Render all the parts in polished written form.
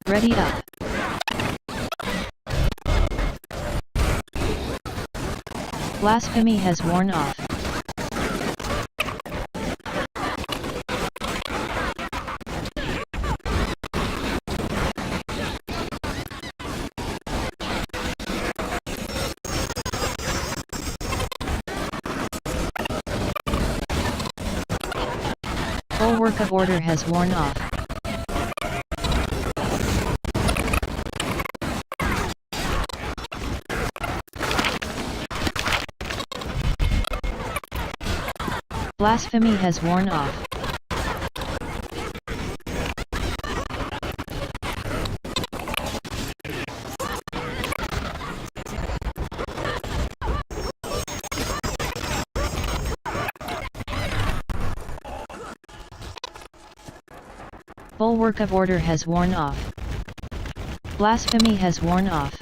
Ready up. Blasphemy has worn off. Bulwark of order has worn off. Blasphemy has worn off. Bulwark of order has worn off. Blasphemy has worn off.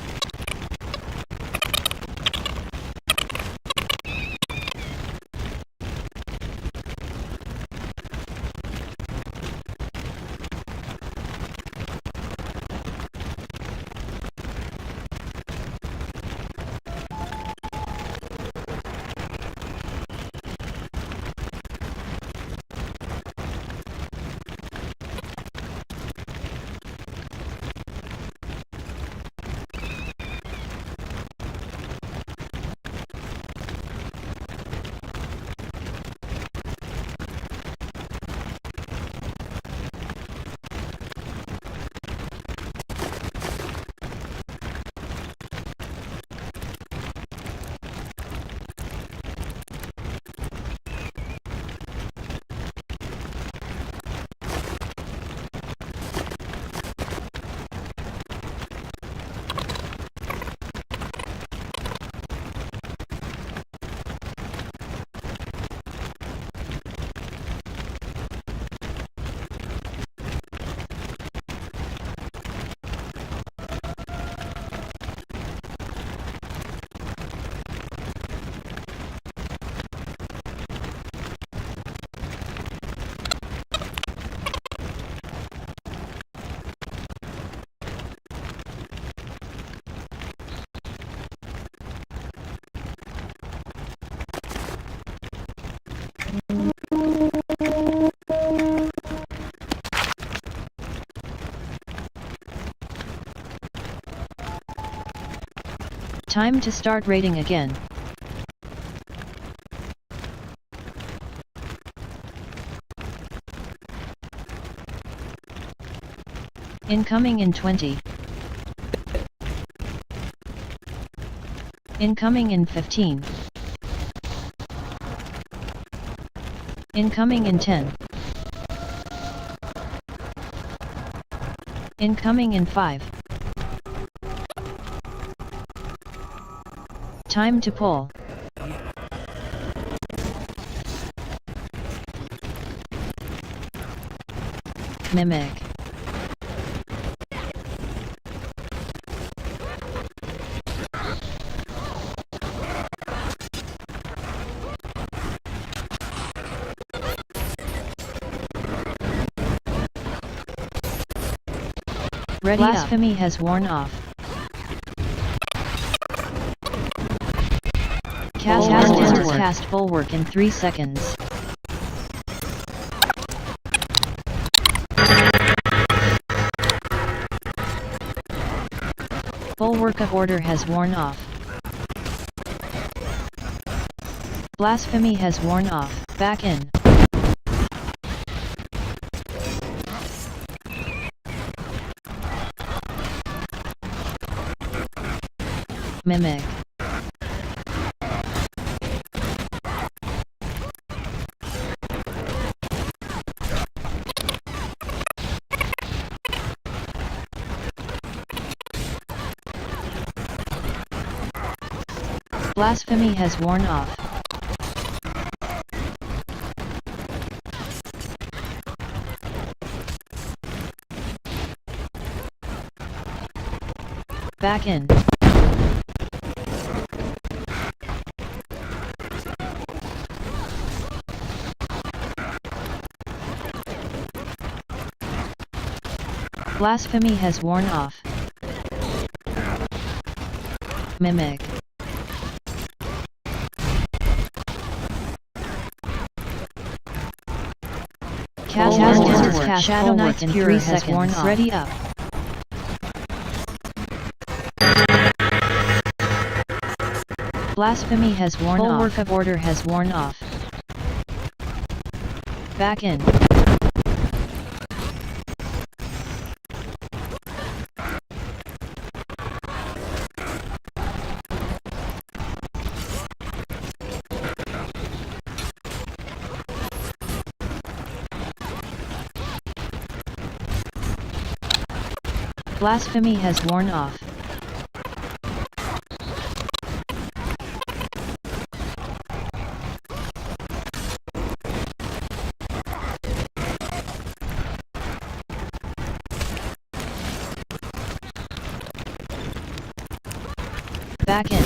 Time to start raiding again. Incoming in 20. Incoming in 15. Incoming in 10. Incoming in 5. Time to pull. Mimic. Ready Blasphemy up. Has worn off. Cast Bulwark in 3 seconds. Bulwark of order has worn off. Blasphemy has worn off. Back in. Mimic. Blasphemy has worn off. Back in. Blasphemy has worn off. Mimic. Cast Shadow Knight's Cure has worn off. Ready up. Blasphemy has worn off. Bulwark of Order has worn off. Back in. Blasphemy has worn off. Back in.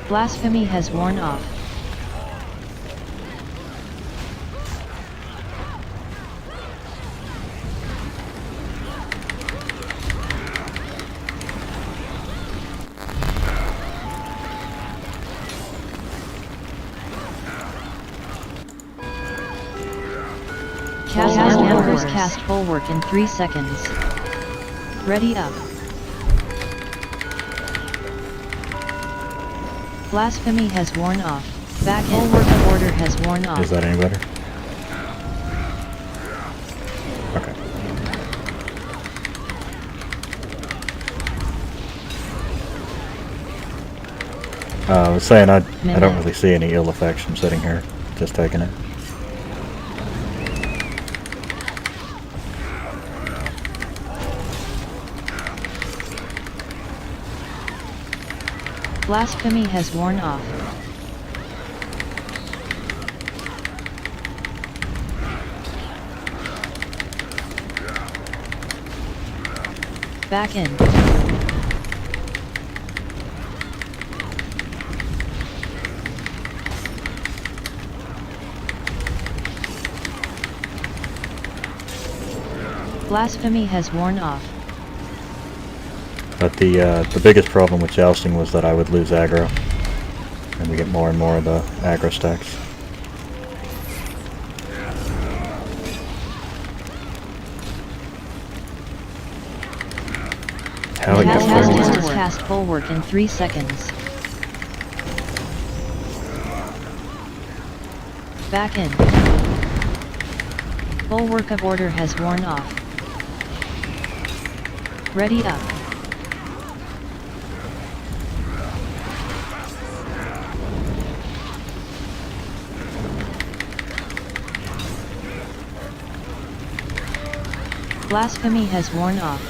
Blasphemy has worn off. Cast Bulwark in 3 seconds. Ready up. Blasphemy has worn off. Back in. Bulwark of Order has worn off. Is that any better? Okay. I was saying I don't really see any ill effects from sitting here, just taking it. Blasphemy has worn off. Back in. Blasphemy has worn off. But the biggest problem with jousting was that I would lose aggro, and we get more and more of the aggro stacks. How it gets Cast Bulwark in 3 seconds. Back in. Bulwark of Order has worn off. Ready up. Blasphemy has worn off.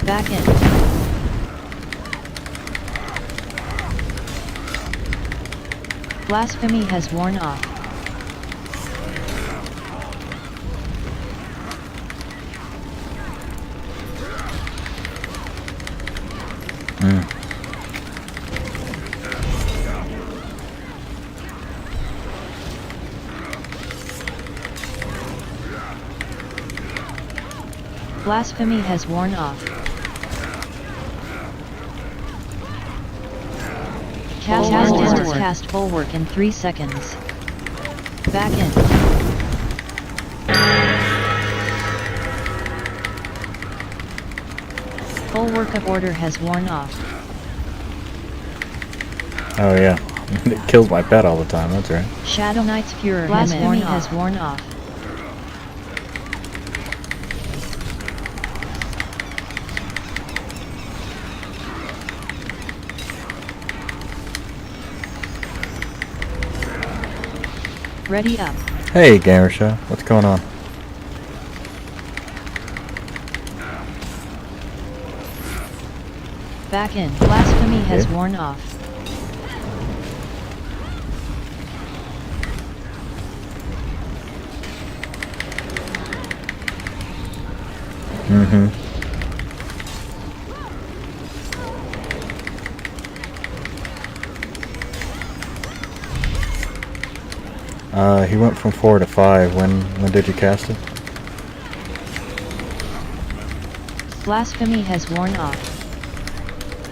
Back in. Blasphemy has worn off. Blasphemy has worn off. Cast Bulwark in 3 seconds. Back in. Bulwark of Order has worn off. Oh yeah, it kills my pet all the time, that's right. Shadow Knight's Furor has worn off. Ready up. Hey Gamer Show, what's going on? Back in. Blasphemy has worn off. Mm-hmm. He went from 4 to 5. When did you cast it? Blasphemy has worn off.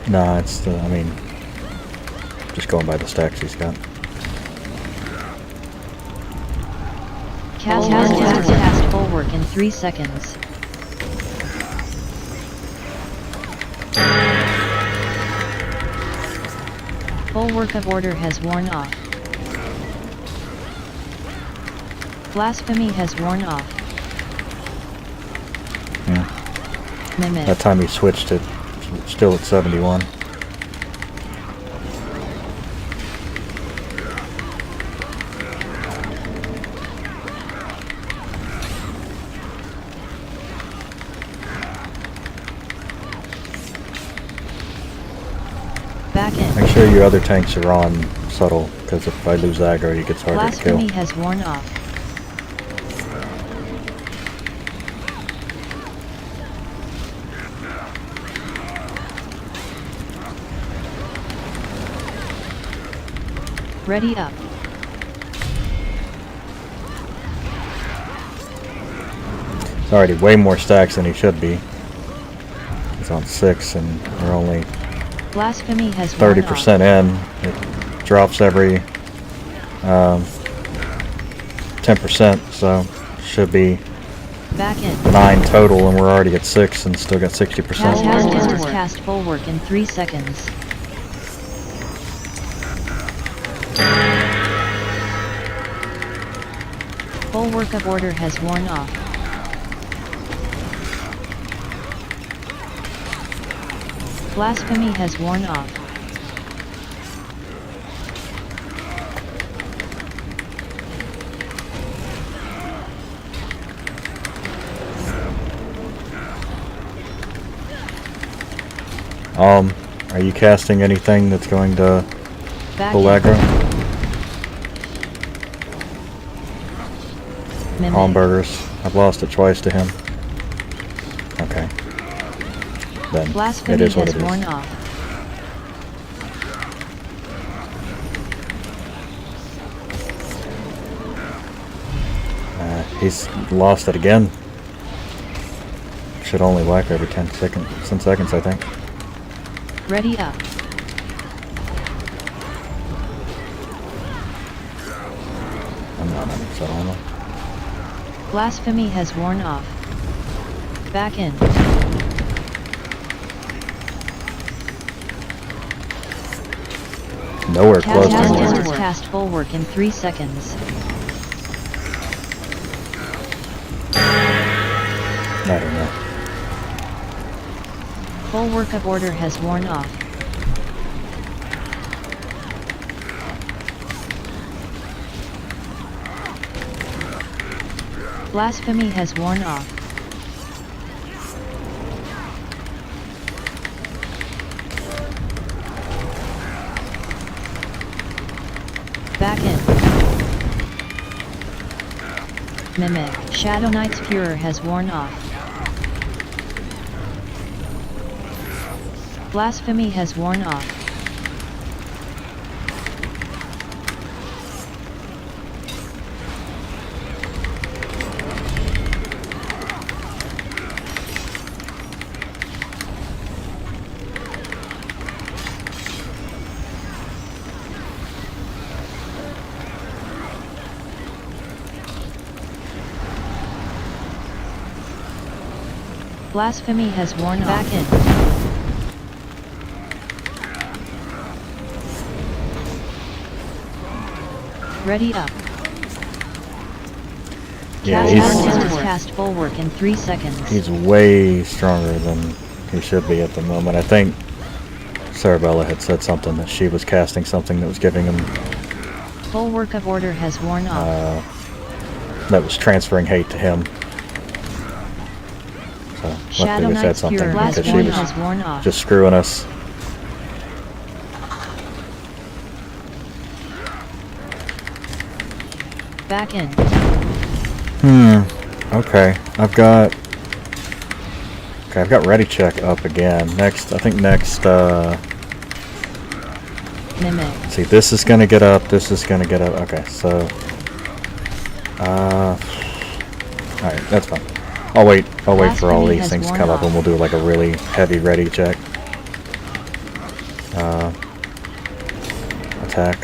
Nah, it's the, I mean, just going by the stacks he's got. Cast bulwark in 3 seconds. Bulwark of order has worn off. Blasphemy has worn off. Yeah. Mimic. That time he switched it, still at 71. Back in. Make sure your other tanks are on subtle, because if I lose aggro, he gets harder to kill. Blasphemy has worn off. Ready up. It's already way more stacks than he should be. He's on 6 and we're only Blasphemy has worn off. 30% in. It drops every 10%, so should be Back in. 9 total, and we're already at 6 and still got 60%. Cast bulwark in 3 seconds. Bulwark of order has worn off. Blasphemy has worn off. Are you casting anything that's going to Back pull in. aggro? Mimic. Hamburgers. I've lost it twice to him. Okay. Then it Blasphemy is what has it worn is. off. He's lost it again. Should only wipe every 10 seconds, I think. Ready up. I'm not on it, so I don't know. Blasphemy has worn off. Back in. Nowhere close to Cast more. cast bulwark in 3 seconds. I don't know. Bulwark of order has worn off. Blasphemy has worn off. Back in. Mimic. Shadow Knight's Furor has worn off. Blasphemy has worn off. Blasphemy has worn off. Back in. Ready up. Yeah, Cast bulwark in 3 seconds. he's way stronger than he should be at the moment. I think Sarabella had said something that she was casting something that was giving him Bulwark of order has worn off. that was transferring hate to him. So Shadow luckily they said Knight's something Furor because she Blasphemy was has worn off. just screwing us. Back in. Okay. I've got Okay, I've got ready check up again. Next, I think next, Mimic. see, this is gonna get up, this is gonna get up. Okay, so, alright, that's fine. I'll wait for all these things to come up and we'll do like a really heavy ready check. Attack.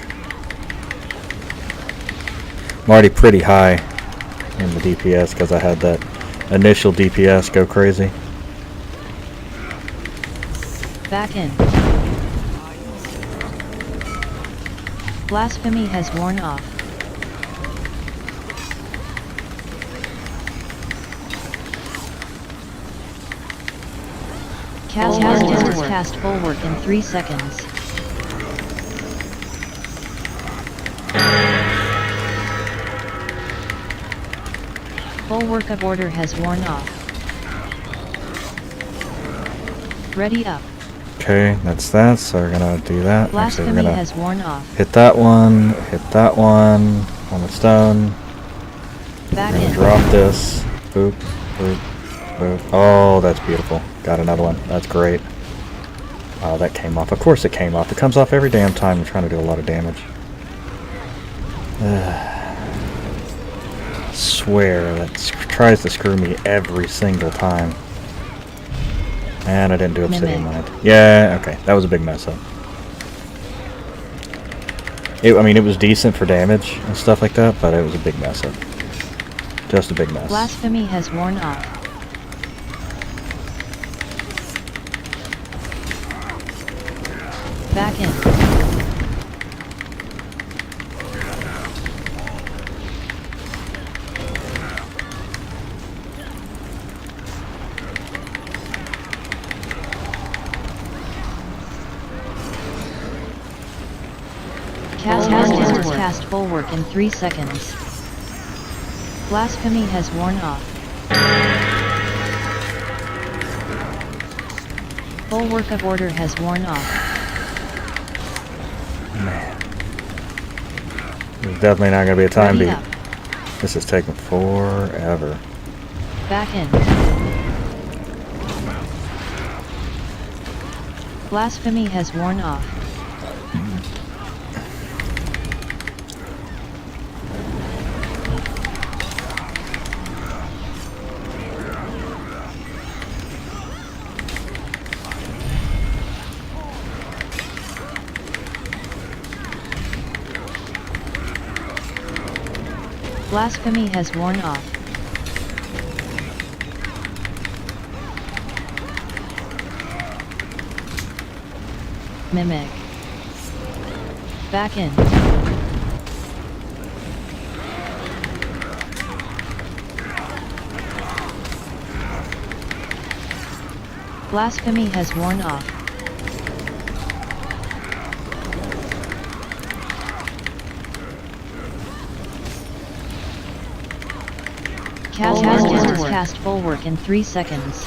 I'm already pretty high in the DPS because I had that initial DPS go crazy. Back in. Blasphemy has worn off. Cast bulwark in 3 seconds. Bulwark of order has worn off. Ready up. Okay, that's that, so we're gonna do that. Blasphemy Actually, we're gonna has worn off. hit that one on the stone. Back We're gonna in. drop this. Boop, boop, boop. Oh, that's beautiful. Got another one. That's great. Oh, that came off. Of course it came off. It comes off every damn time you're trying to do a lot of damage. Swear that tries to screw me every single time. And I didn't do Obsidian Mind. Yeah, okay. That was a big mess up. I mean, it was decent for damage and stuff like that, but it was a big mess up. Just a big mess. Blasphemy has worn off. Back in. Cast bulwark in 3 seconds. Blasphemy has worn off. Bulwark of order has worn off. Man. There's definitely not going to be a time Ready beat. up. This is taking forever. Back in. Blasphemy has worn off. Blasphemy has worn off. Mimic. Back in. Blasphemy has worn off. Cast bulwark in 3 seconds.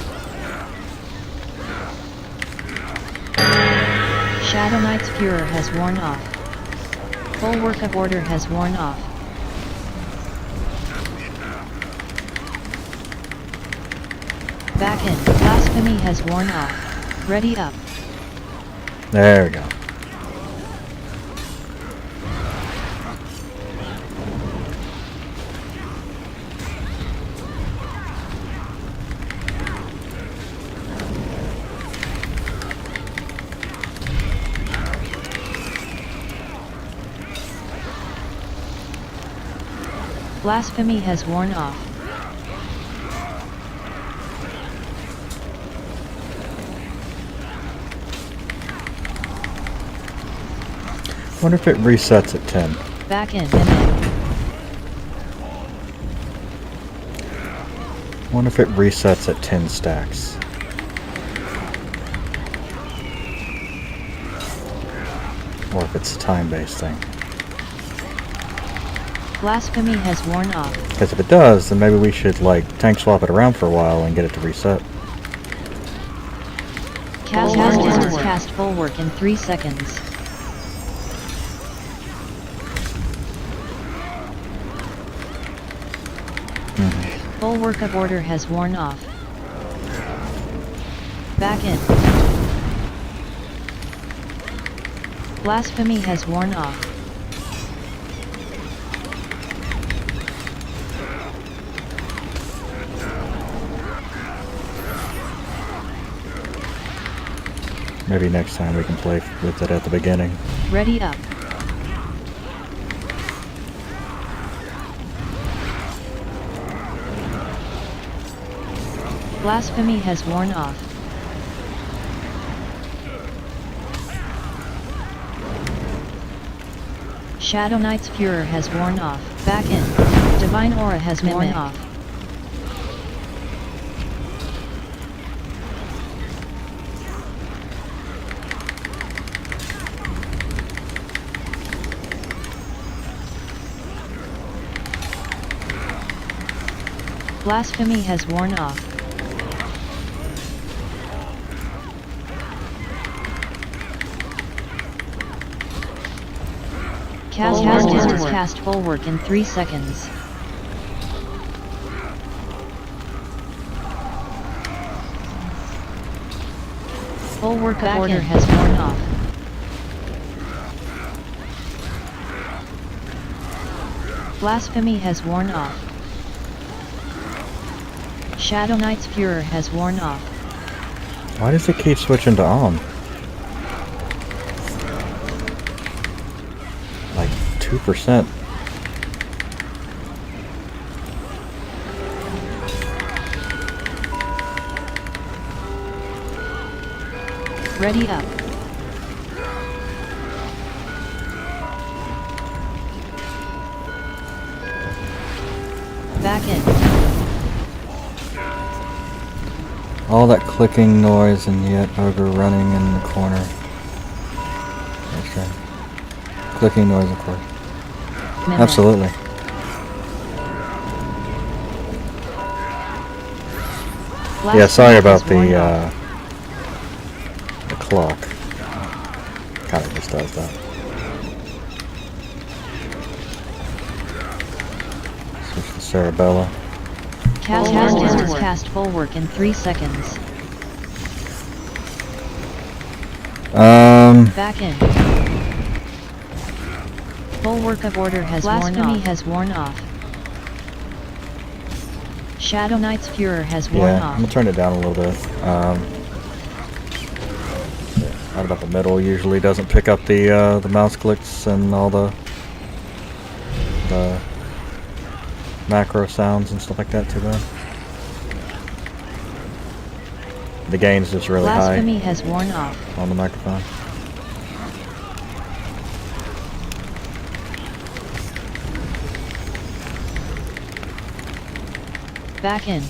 Shadow Knight's Furor has worn off. Bulwark of order has worn off. Back in. Blasphemy has worn off. Ready up. There we go. Blasphemy has worn off. Wonder if it resets at 10. Back in. Wonder if it resets at 10 stacks. Or if it's a time-based thing. Blasphemy has worn off. Because if it does, then maybe we should, like, tank swap it around for a while and get it to reset. Cast bulwark in 3 seconds. Bulwark of order has worn off. Back in. Blasphemy has worn off. Maybe next time we can play with it at the beginning. Ready up. Blasphemy has worn off. Shadow Knight's Furor has worn off. Back in. Divine Aura has worn off. Blasphemy has worn off. Cast Bulwark in 3 seconds. Bulwark of Order has worn off. Blasphemy has worn off. Shadow Knight's Furor has worn off. Why does it keep switching to on? Like 2%. Ready up. Back in. All that clicking noise and yet Ogre running in the corner. Extra. Clicking noise, of course. Mimic. Absolutely. Yeah, sorry about the clock. Kind of just does that. Switch to Cerebella. Cast Bulwark in 3 seconds. Back in. Bulwark of Order has worn off. Blasphemy has worn off. Shadow Knight's Furor has worn off. I'm gonna turn it down a little bit. Right about the middle usually doesn't pick up the mouse clicks and all the macro sounds and stuff like that too bad. The gain's just really Blasphemy high has worn off. on the microphone. Back in.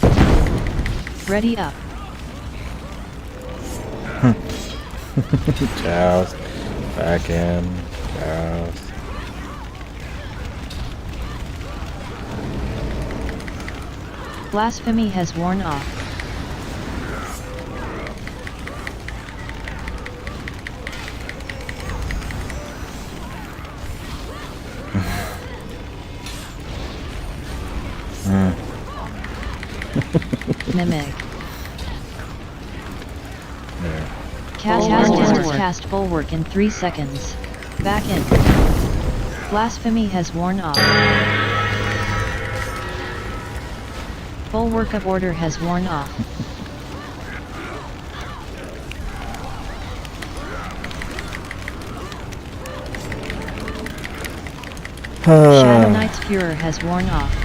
Ready up. Joust. Back in. Joust. Blasphemy has worn off. Mimic. There. Cast Bulwark in 3 seconds. Back in. Blasphemy has worn off. Bulwark of Order has worn off. Shadow Knight's Furor has worn off.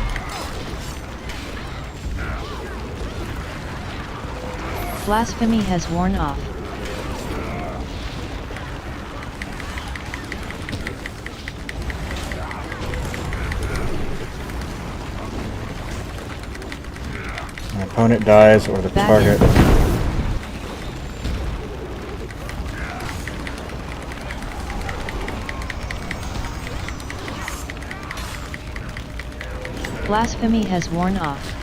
Blasphemy has worn off. My opponent dies or the target. Blasphemy has worn off.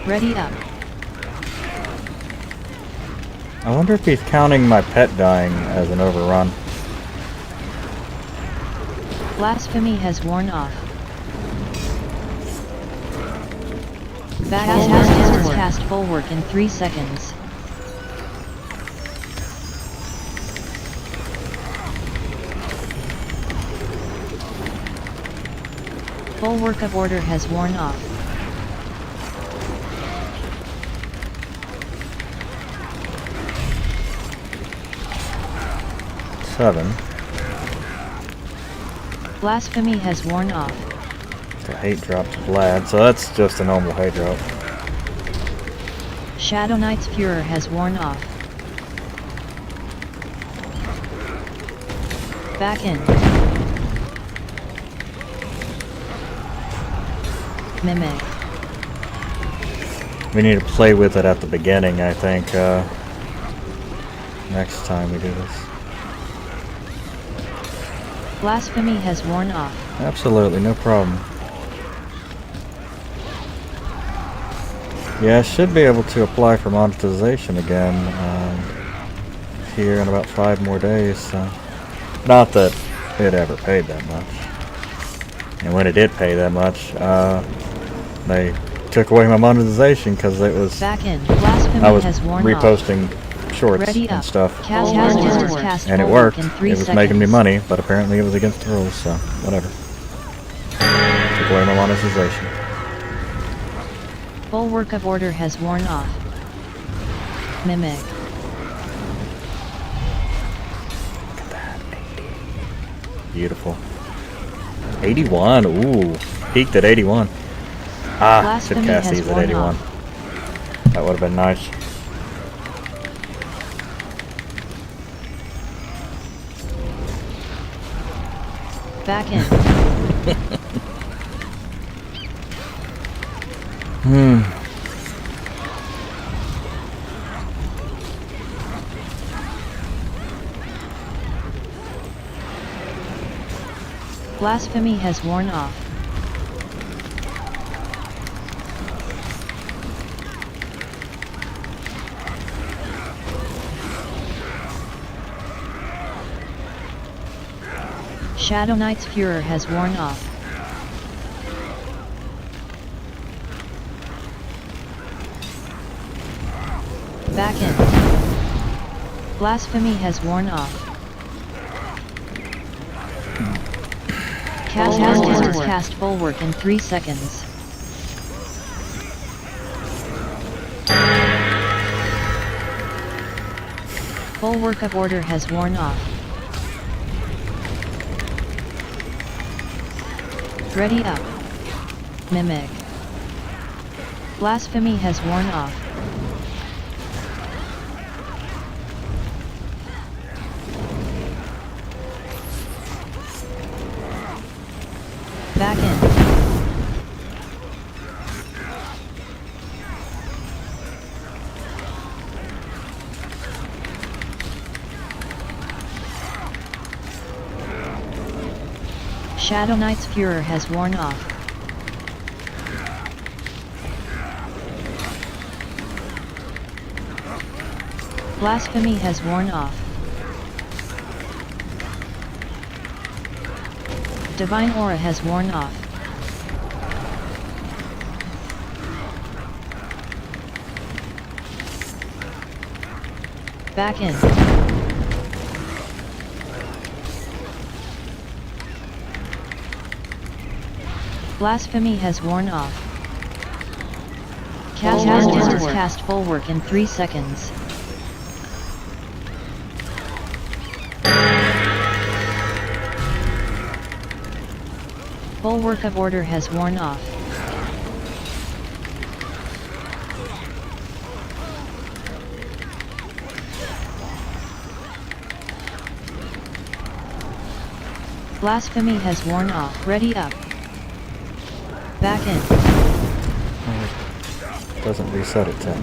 Ready up. I wonder if he's counting my pet dying as an overrun. Blasphemy has worn off. Cast bulwark in 3 seconds. Bulwark of order has worn off. Seven. Blasphemy has worn off. The hate drop to Vlad, so that's just a normal hate drop. Shadow Knight's Furor has worn off. Back in. Mimic. We need to play with it at the beginning, I think, next time we do this. Blasphemy has worn off. Absolutely, no problem. Yeah, I should be able to apply for monetization again here in about 5 more days. So. Not that it ever paid that much. And when it did pay that much, they took away my monetization because it was Back in. Blasphemy I was has worn reposting off. shorts Ready and up. stuff, Cast and it bulwark worked. in It 3 was seconds. making me money, but apparently it was against the rules, so whatever. Took away my monetization. Bulwark of order has worn off. Mimic. Beautiful. 81. Ooh, peaked at 81. Ah, should Blasphemy cast has these at worn 81. off. That would have been nice. Back in. Blasphemy has worn off. Shadow Knight's Furor has worn off. Back in. Blasphemy has worn off. Cast bulwark in 3 seconds. Bulwark of order has worn off. Ready up. Mimic. Blasphemy has worn off. Back in. Shadow Knight's Furor has worn off. Blasphemy has worn off. Divine Aura has worn off. Back in. Blasphemy has worn off. Cast bulwark in 3 seconds. Bulwark of order has worn off. Blasphemy has worn off. Ready up. Back in. It doesn't reset it then.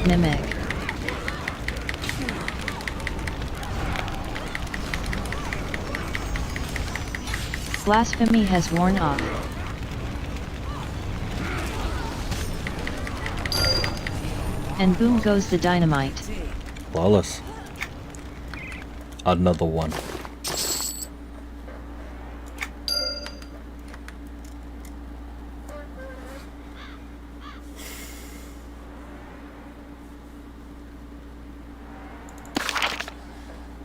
Mimic. Blasphemy has worn off. And boom goes the dynamite. Flawless. Another one.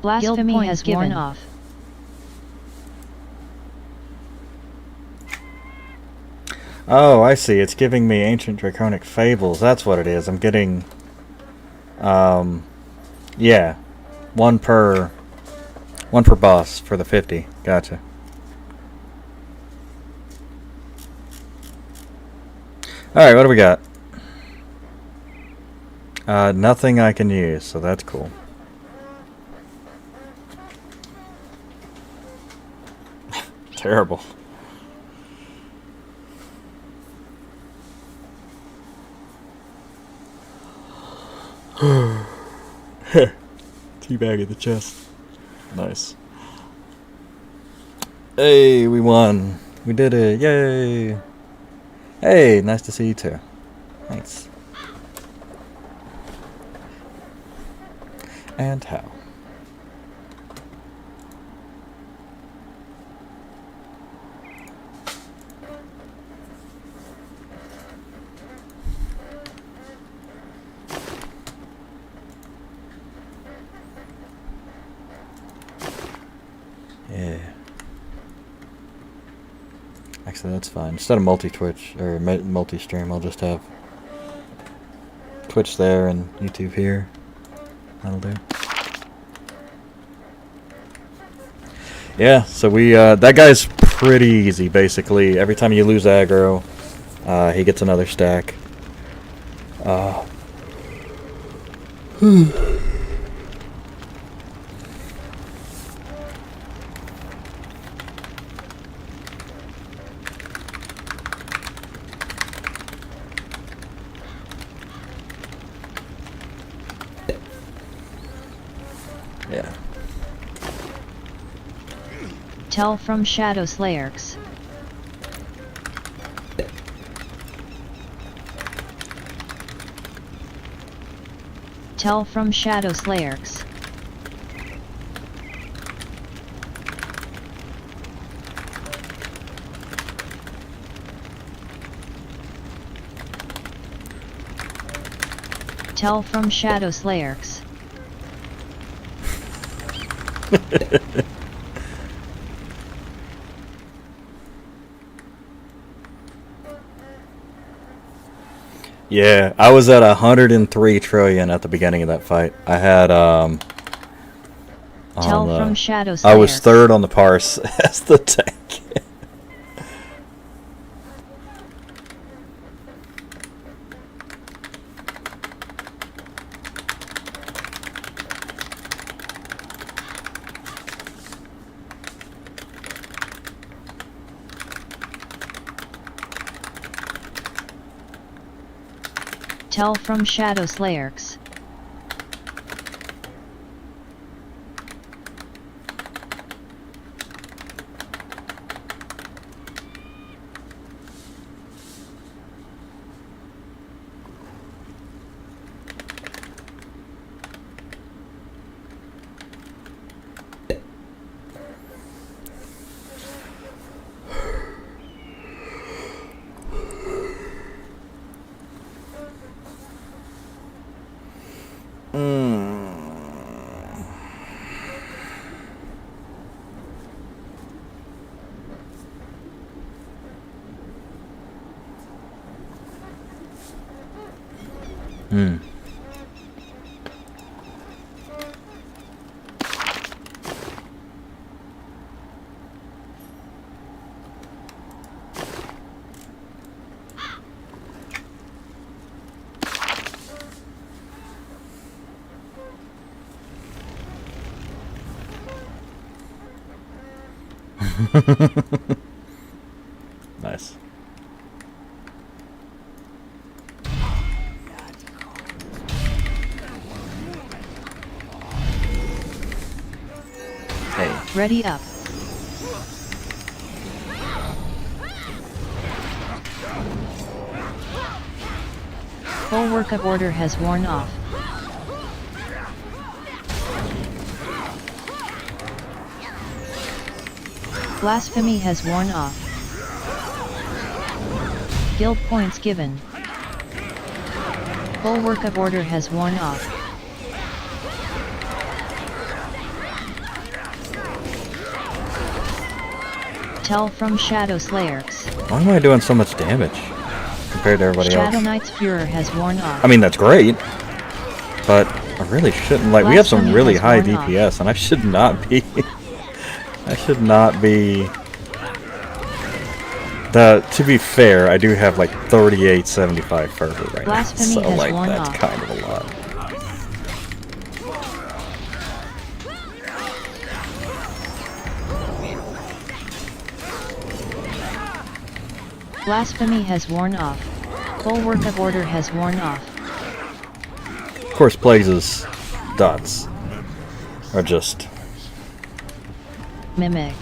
Blasphemy has worn off. Oh, I see. It's giving me Ancient Draconic Fables. That's what it is. I'm getting... yeah. One per boss for the 50. Gotcha. Alright, what do we got? Nothing I can use, so that's cool. Terrible. Teabag at the chest. Nice. Hey, we won. We did it. Yay. Hey, nice to see you too. Thanks. And how? Yeah. Actually, that's fine. Instead of multi-Twitch or multi-stream, I'll just have Twitch there and YouTube here. That'll do. Yeah, so we that guy's pretty easy basically. Every time you lose aggro, he gets another stack. Yeah. Tell from Shadow Slayers. Tell from Shadow Slayers. Tell from Shadow Slayers. Yeah, I was at 103 trillion at the beginning of that fight. I had Tell from Shadow Slayers. I was third on the parse as the tank. Tell from Shadow Slayers. Nice. Hey. Ready up. Full workup order has worn off. Blasphemy has worn off. Guild points given. Bulwark of Order has worn off. Tell from Shadow Slayers. Why am I doing so much damage compared to everybody else? Shadow Knight's Furor has worn off. I mean, that's great, but I really shouldn't. Like, we have some Blasphemy really has high worn off. DPS, and I should not be. I should not be. To be fair, I do have like 3875 fervor right Blasphemy now, so has like worn that's off. kind of a lot. Blasphemy has worn off. Bulwark of Order has worn off. Of course, Plague's dots are just Mimic.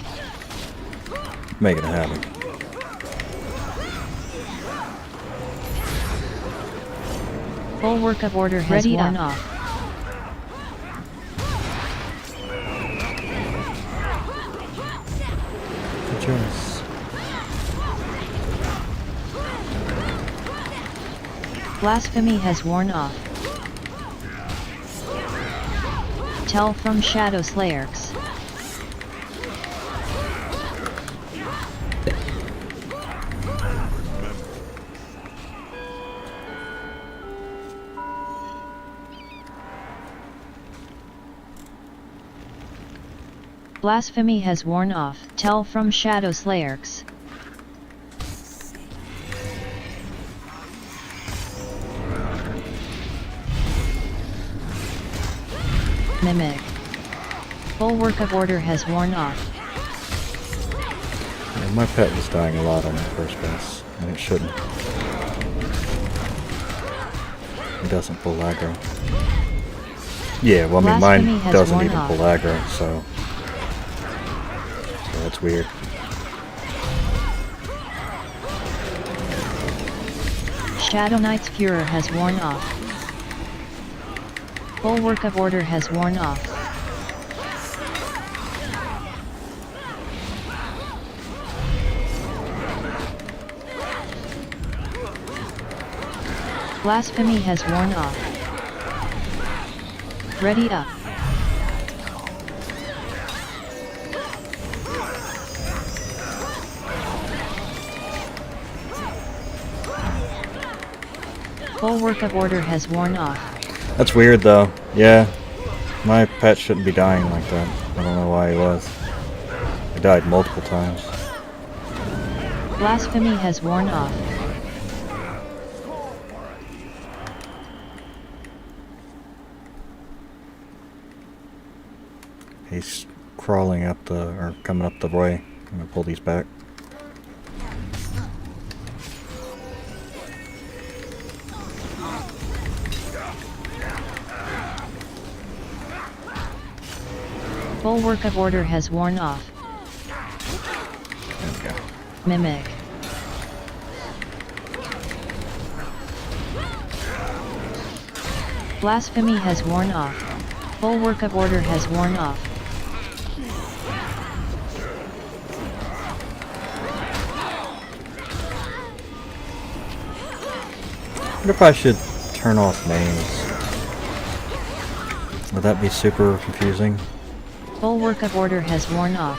making it happen. Bulwark of Order has worn off. Good choice. Blasphemy has worn off. Tell from Shadow Slayers. Blasphemy has worn off. Tell from Shadow Slayers. Mimic. Bulwark of Order has worn off. Yeah, my pet was dying a lot on that first boss, and it shouldn't. It doesn't pull aggro. Yeah, well, I mean, Blasphemy mine has doesn't worn even off. pull aggro, so that's weird. Shadow Knight's Furor has worn off. Bulwark of Order has worn off. Blasphemy has worn off. Ready up. Bulwark of Order has worn off. That's weird, though. Yeah, my pet shouldn't be dying like that. I don't know why he was. He died multiple times. Blasphemy has worn off. He's crawling up the, or coming up the way. I'm gonna pull these back. Bulwark of Order has worn off. There we go. Mimic. Blasphemy has worn off. Bulwark of Order has worn off. I wonder if I should turn off names. Would that be super confusing? Bulwark of Order has worn off.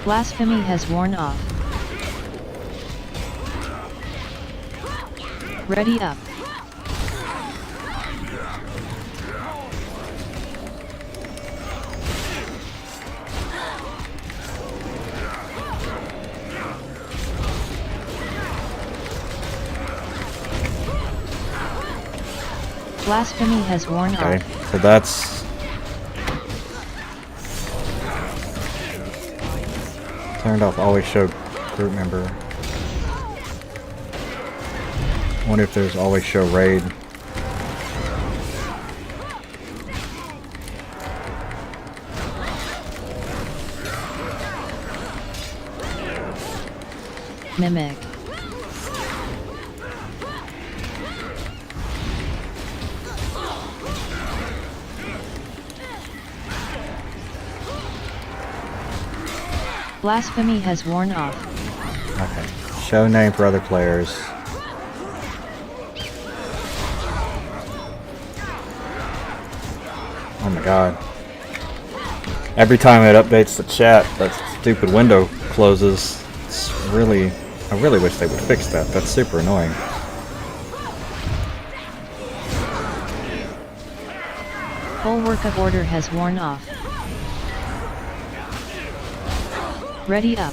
Blasphemy has worn off. Ready up. Blasphemy has worn Okay, off. so that's... Turned off always show group member. Wonder if there's always show raid. Mimic. Blasphemy has worn off. Okay. Show name for other players. Oh my god. Every time it updates the chat, that stupid window closes. It's really... I really wish they would fix that. That's super annoying. Bulwark of Order has worn off. Ready up.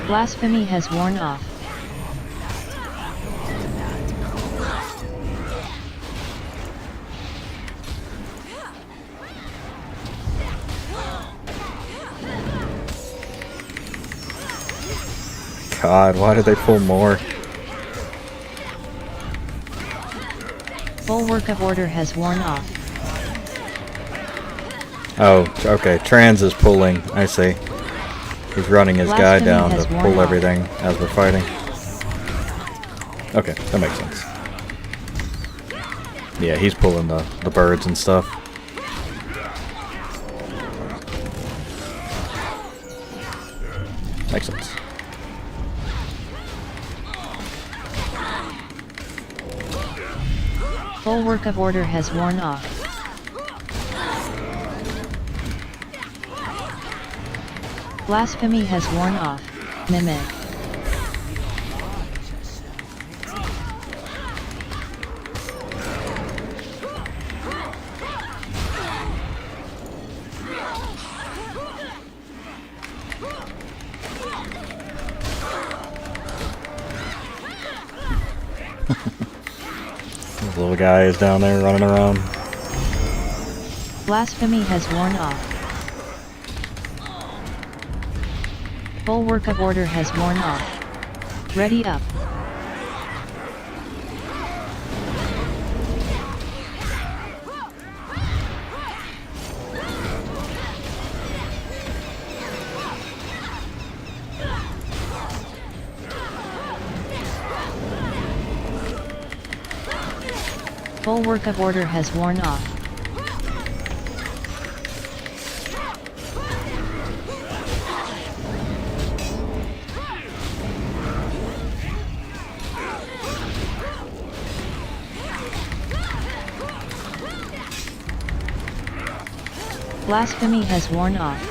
Blasphemy has worn off. God, why did they pull more? Bulwark of Order has worn off. Oh, okay. Trans is pulling. I see. He's running his guy Blasphemy down has to worn pull off. everything as we're fighting. Okay, that makes sense. Yeah, he's pulling the birds and stuff. Makes sense. Bulwark of Order has worn off. Blasphemy has worn off. Mimic. This little guy is down there running around. Blasphemy has worn off. Bulwark of Order has worn off. Ready up. Bulwark of Order has worn off. Blasphemy has worn off.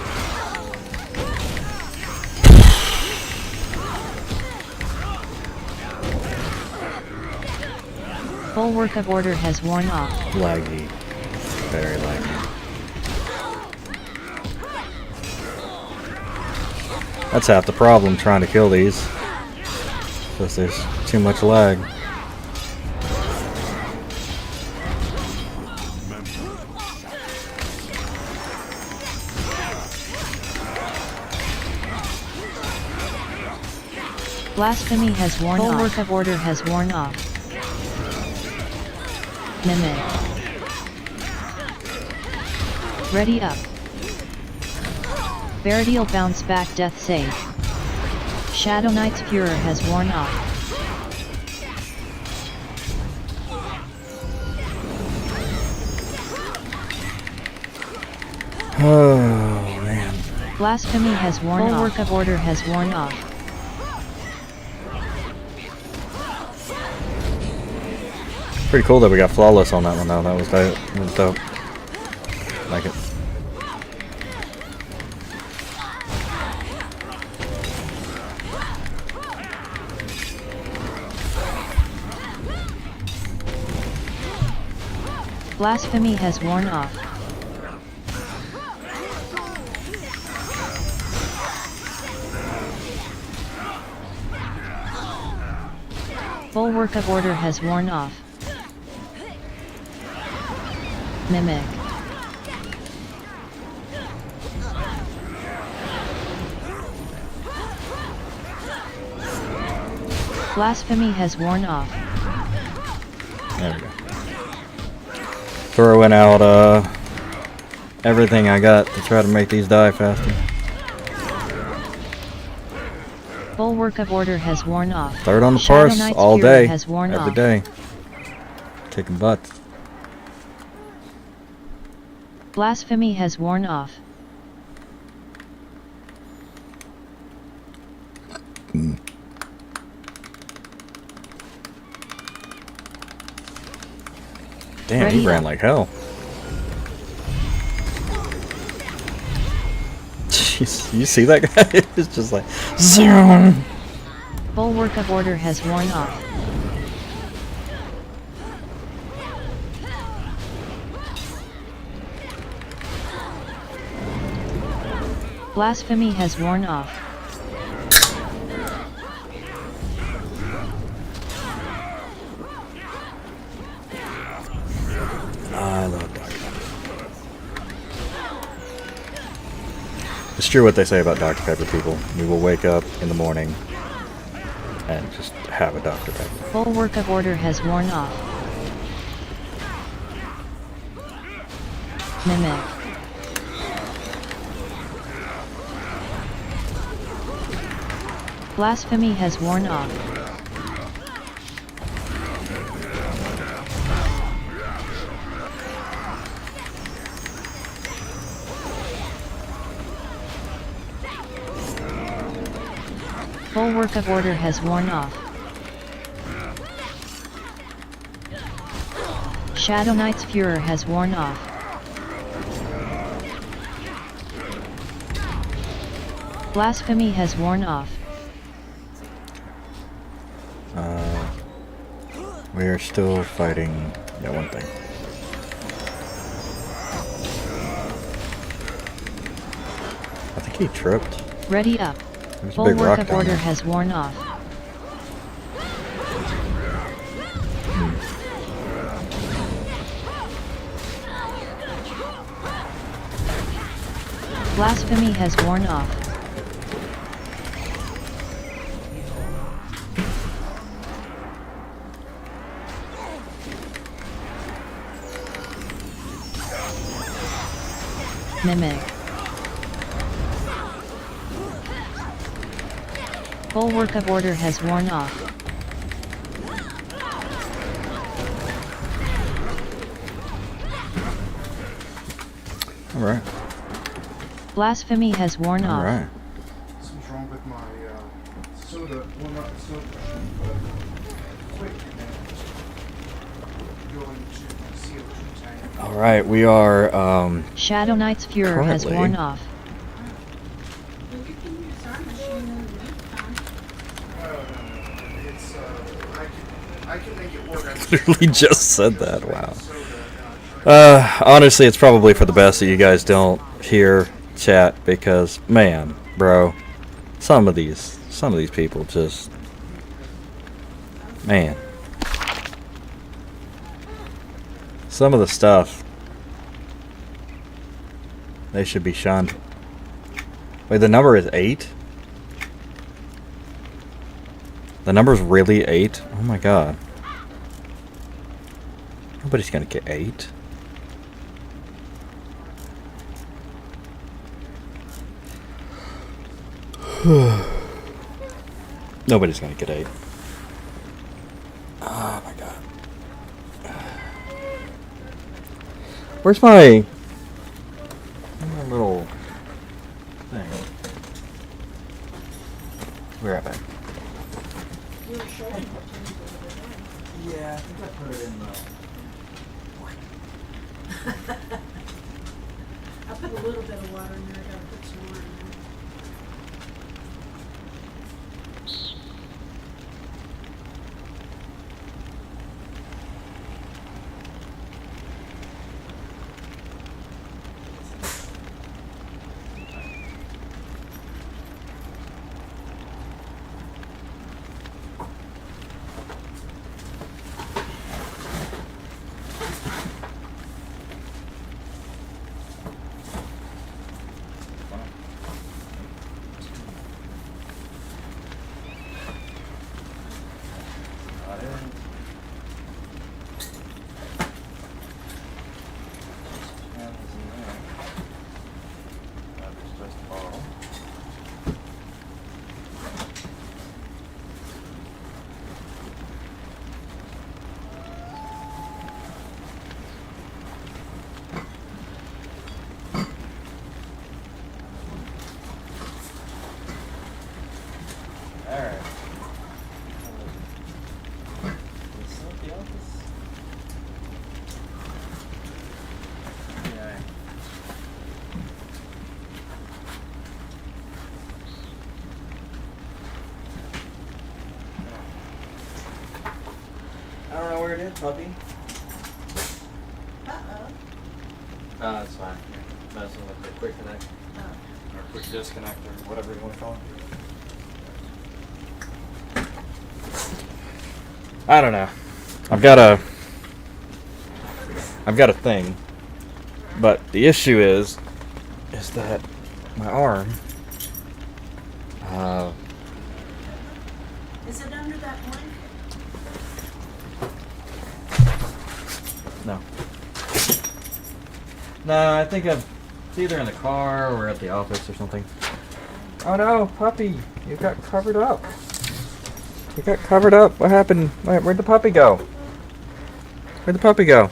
Bulwark of Order has worn off. Laggy. Very laggy. That's half the problem trying to kill these. Because there's too much lag. Blasphemy has worn off. Bulwark of Order has worn off. Mimic. Ready up. Veridial bounce back death save. Shadow Knight's Furor has worn off. Oh man. Blasphemy has worn off. Bulwark of Order has worn off. Pretty cool that we got flawless on that one though. That was dope. That was dope. Like it. Blasphemy has worn off. Bulwark of Order has worn off. Mimic. Blasphemy has worn off. There we go. Throwing out everything I got to try to make these die faster. Bulwark of Order has worn off. Third on the Shadow parse Knight's all Fury day, has worn every off. day. Kicking butts. Blasphemy has worn off. Damn, Ready he ran up. like hell. Jeez, you see that guy? It's just like zoom. Bulwark of order has worn off. Blasphemy has worn off. I love Dr. Pepper. It's true what they say about Dr. Pepper, people. We will wake up in the morning and just have a Dr. Pepper. Bulwark of order has worn off. Mimic. Blasphemy has worn off. Bulwark of order has worn off. Shadow Knight's Furor has worn off. Blasphemy has worn off. We are still fighting that one thing. I think he tripped. Ready up. There's a big Bulwark rock of down order there. has worn off. Blasphemy has worn off. Mimic. Bulwark of order has worn off. Alright. Blasphemy has worn off. Alright. Something's wrong with my soda. Well, not the soda machine, but quick and going to my CO2 tank. Alright, we are Shadow Knight's Furor has Currently- worn off. You can use our machine in the meantime. It's I can make it work. I literally just said that. Wow. soda, and I try Honestly, it's probably for the best that you guys don't hear chat because, man, bro, some of these people just, man, some of the stuff, they should be shunned. Wait, the number is 8? The number's really 8? Oh my god. Nobody's gonna get 8. Nobody's gonna get 8. Oh my god. Where's my little thing? Where am I? You were showing it to me the other day. Yeah, I think I put it in the. I put a little bit of water in there, I gotta put some more in there. it in, puppy? Uh-oh. It's fine. Messing with the quick connect. Or quick disconnect, or whatever you want to call it. I don't know. I've got a thing. But the issue is that my arm, Is it under that blanket? no. No, I think it's either in the car or at the office or something. Oh no, puppy, you got covered up. You got covered up. What happened? Where'd the puppy go? Where'd the puppy go?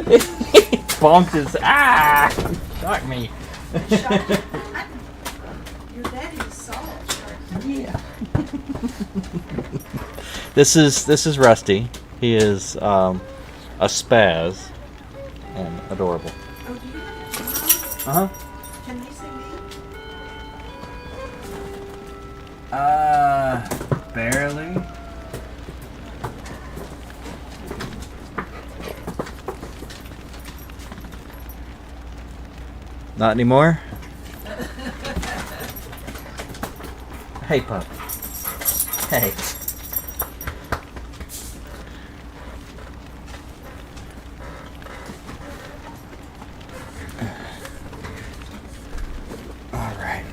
It's like, Bonked his shocked me. Your daddy's salt. Yeah. This is Rusty. He is a spaz and adorable. Oh, do you have a Uh huh. Can they say me? Barely. Not anymore? Hey, pup. Hey. All right.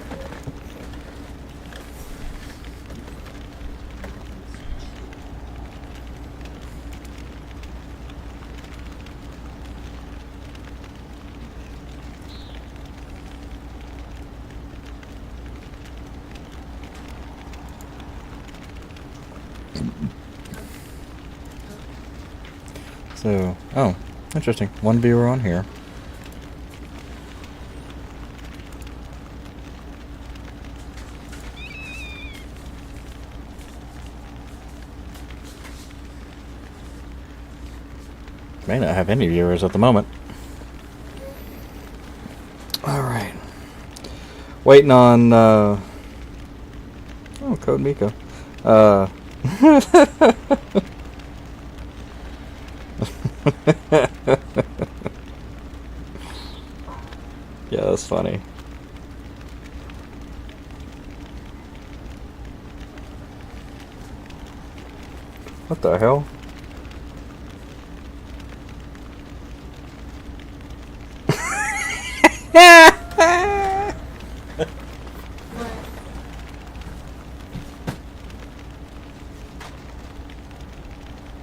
So, oh, interesting. One viewer on here. May not have any viewers at the moment. Alright. Waiting on, oh, Code Miko. Yeah, that's funny. What the hell?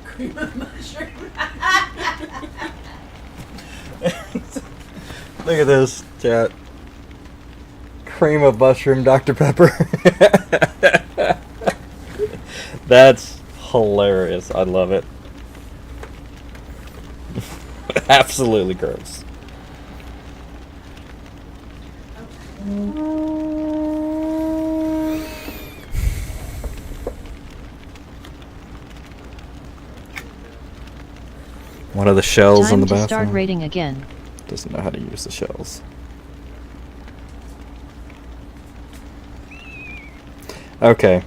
Cream of mushroom. Look at this, chat. Cream of mushroom Dr. Pepper. That's hilarious. I love it. Absolutely gross. One of the shells in Time the to bathroom. start raiding again. Doesn't know how to use the shells. Okay.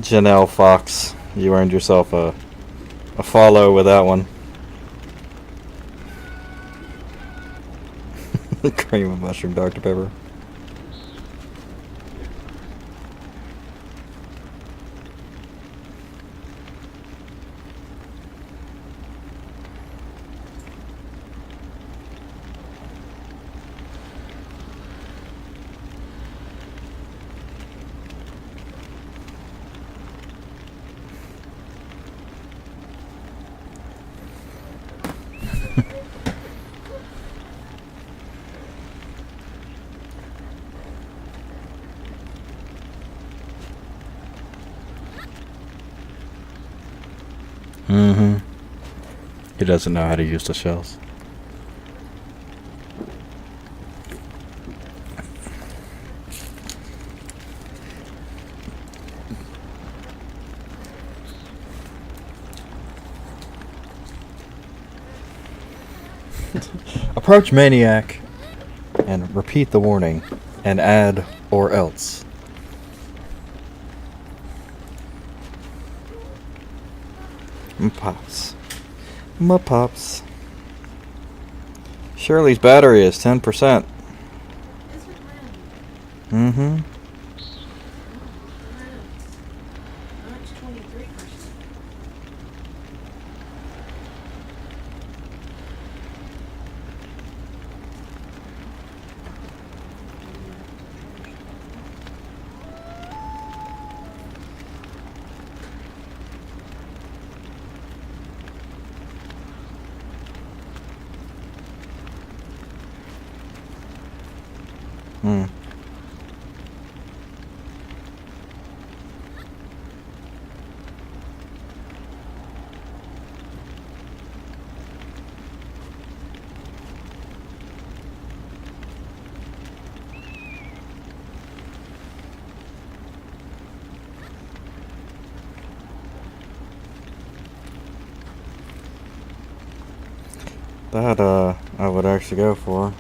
Janelle Fox, you earned yourself a follow with that one. Cream of mushroom Dr. Pepper. Mm-hmm. He doesn't know how to use the shells. Approach Maniac and repeat the warning and add or else. My pops. My pops. Shirley's battery is 10%. Is it really? Mm-hmm. That's 23%. Hmm. That, I would actually go for.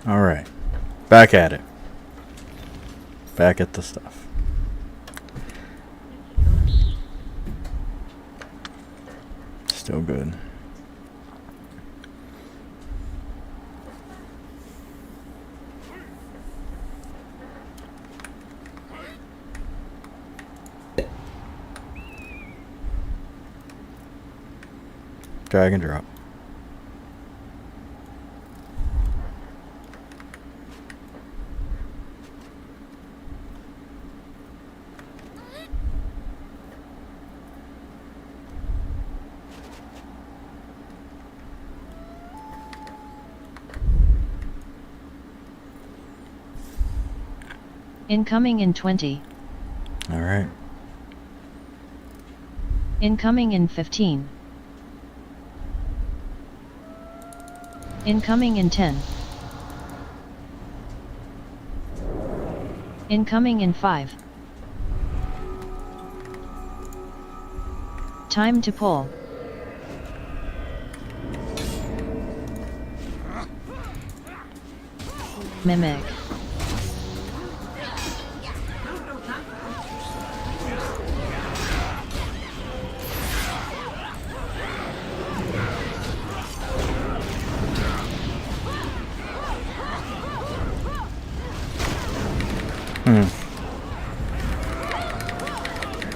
Alright. Back at it. Back at the stuff. Still good. Drag and drop. Incoming in 20. Alright. Incoming in 15. Incoming in 10. Incoming in 5. Time to pull. Mimic.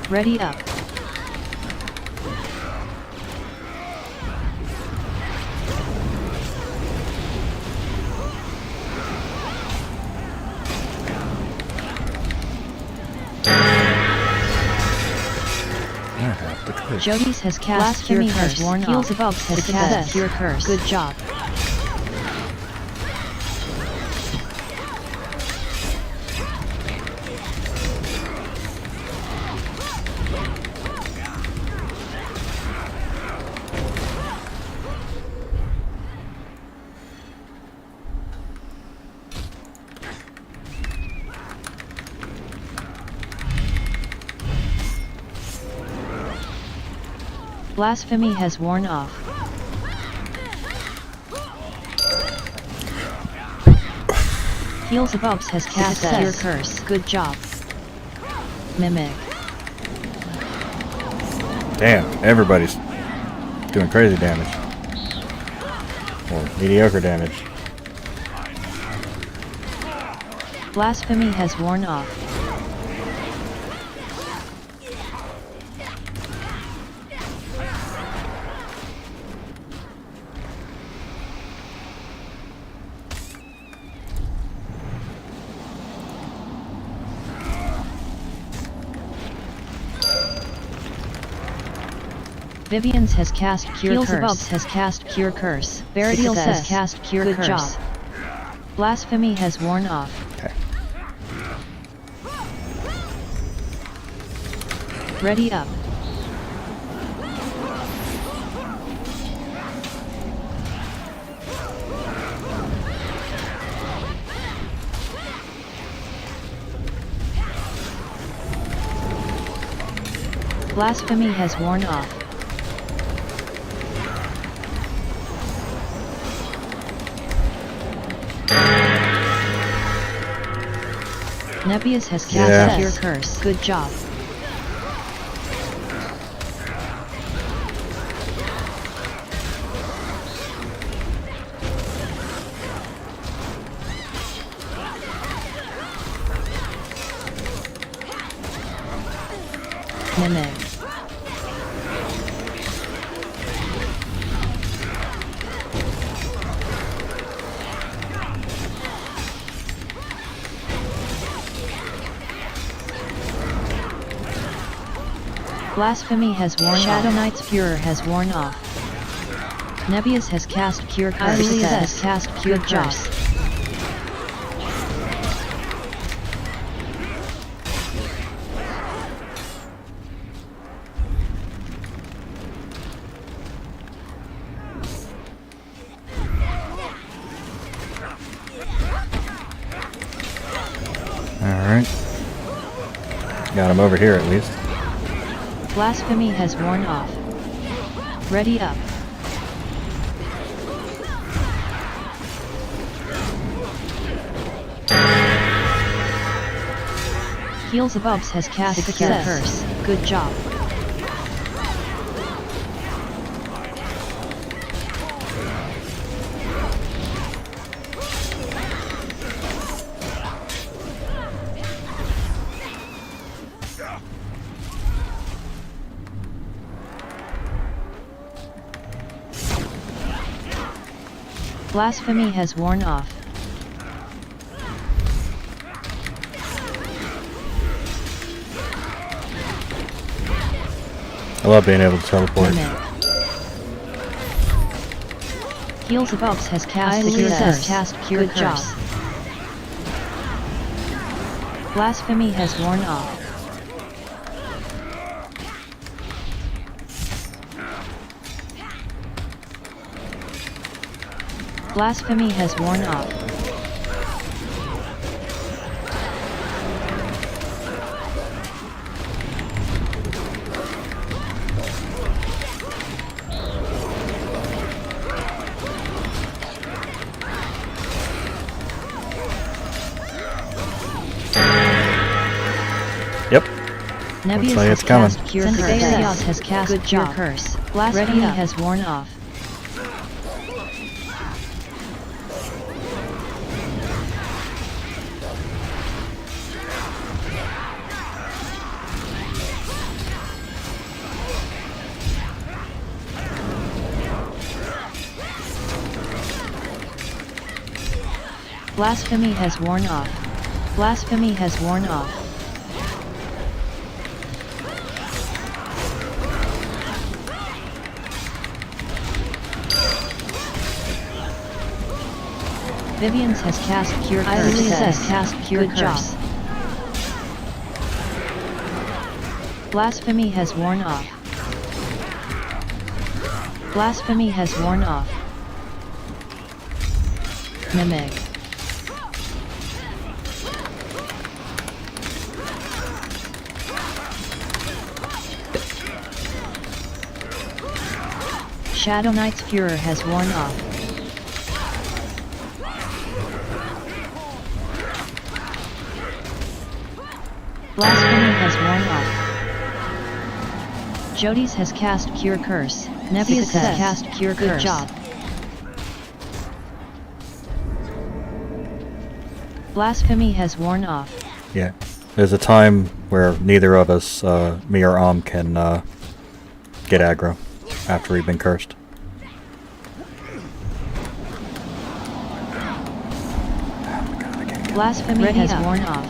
Ready up. Jody's has cast Cure Curse. Heels above has cast Cure Curse. Good job. Blasphemy has worn off. Heels above has cast Cure Curse. Good job. Mimic. Damn, everybody's doing crazy damage. Or mediocre damage. Blasphemy has worn off. Vivian's has cast Cure Curse. Above has cast Cure Curse. Veridiel has cast Cure Curse. Good job. Blasphemy has worn off. Okay. Ready up. Blasphemy has worn off. Nebius has cast Cure Curse. Good job. Mimic. Blasphemy has worn off. Shadow Knight's Furor has worn off. Nebius has cast Cure Curse. Ilias has cast Cure Curse. Alright. Got him over here at least. Blasphemy has worn off. Ready up. Heels Above has cast Cure Curse. Good job. Blasphemy has worn off. I love being able to teleport. Heels Above has cast Cure Curse. Blasphemy has worn off. Blasphemy has worn off. Yep. Nebius like has it's coming. cast Cure Curse. has cast Cure Curse. Blasphemy has worn off. Blasphemy has worn off. Blasphemy has worn off. Vivian's has cast Cure Curse. Ilias has cast Cure Curse. Blasphemy has worn off. Blasphemy has worn off. Mimic. Shadow Knight's Furor has worn off. Blasphemy has worn off. Jody's has cast Cure Curse. Nebius has cast Cure Curse. Good job. Blasphemy has worn off. Yeah. There's a time where neither of us, me or can get aggro after we've been cursed. Blasphemy has worn off.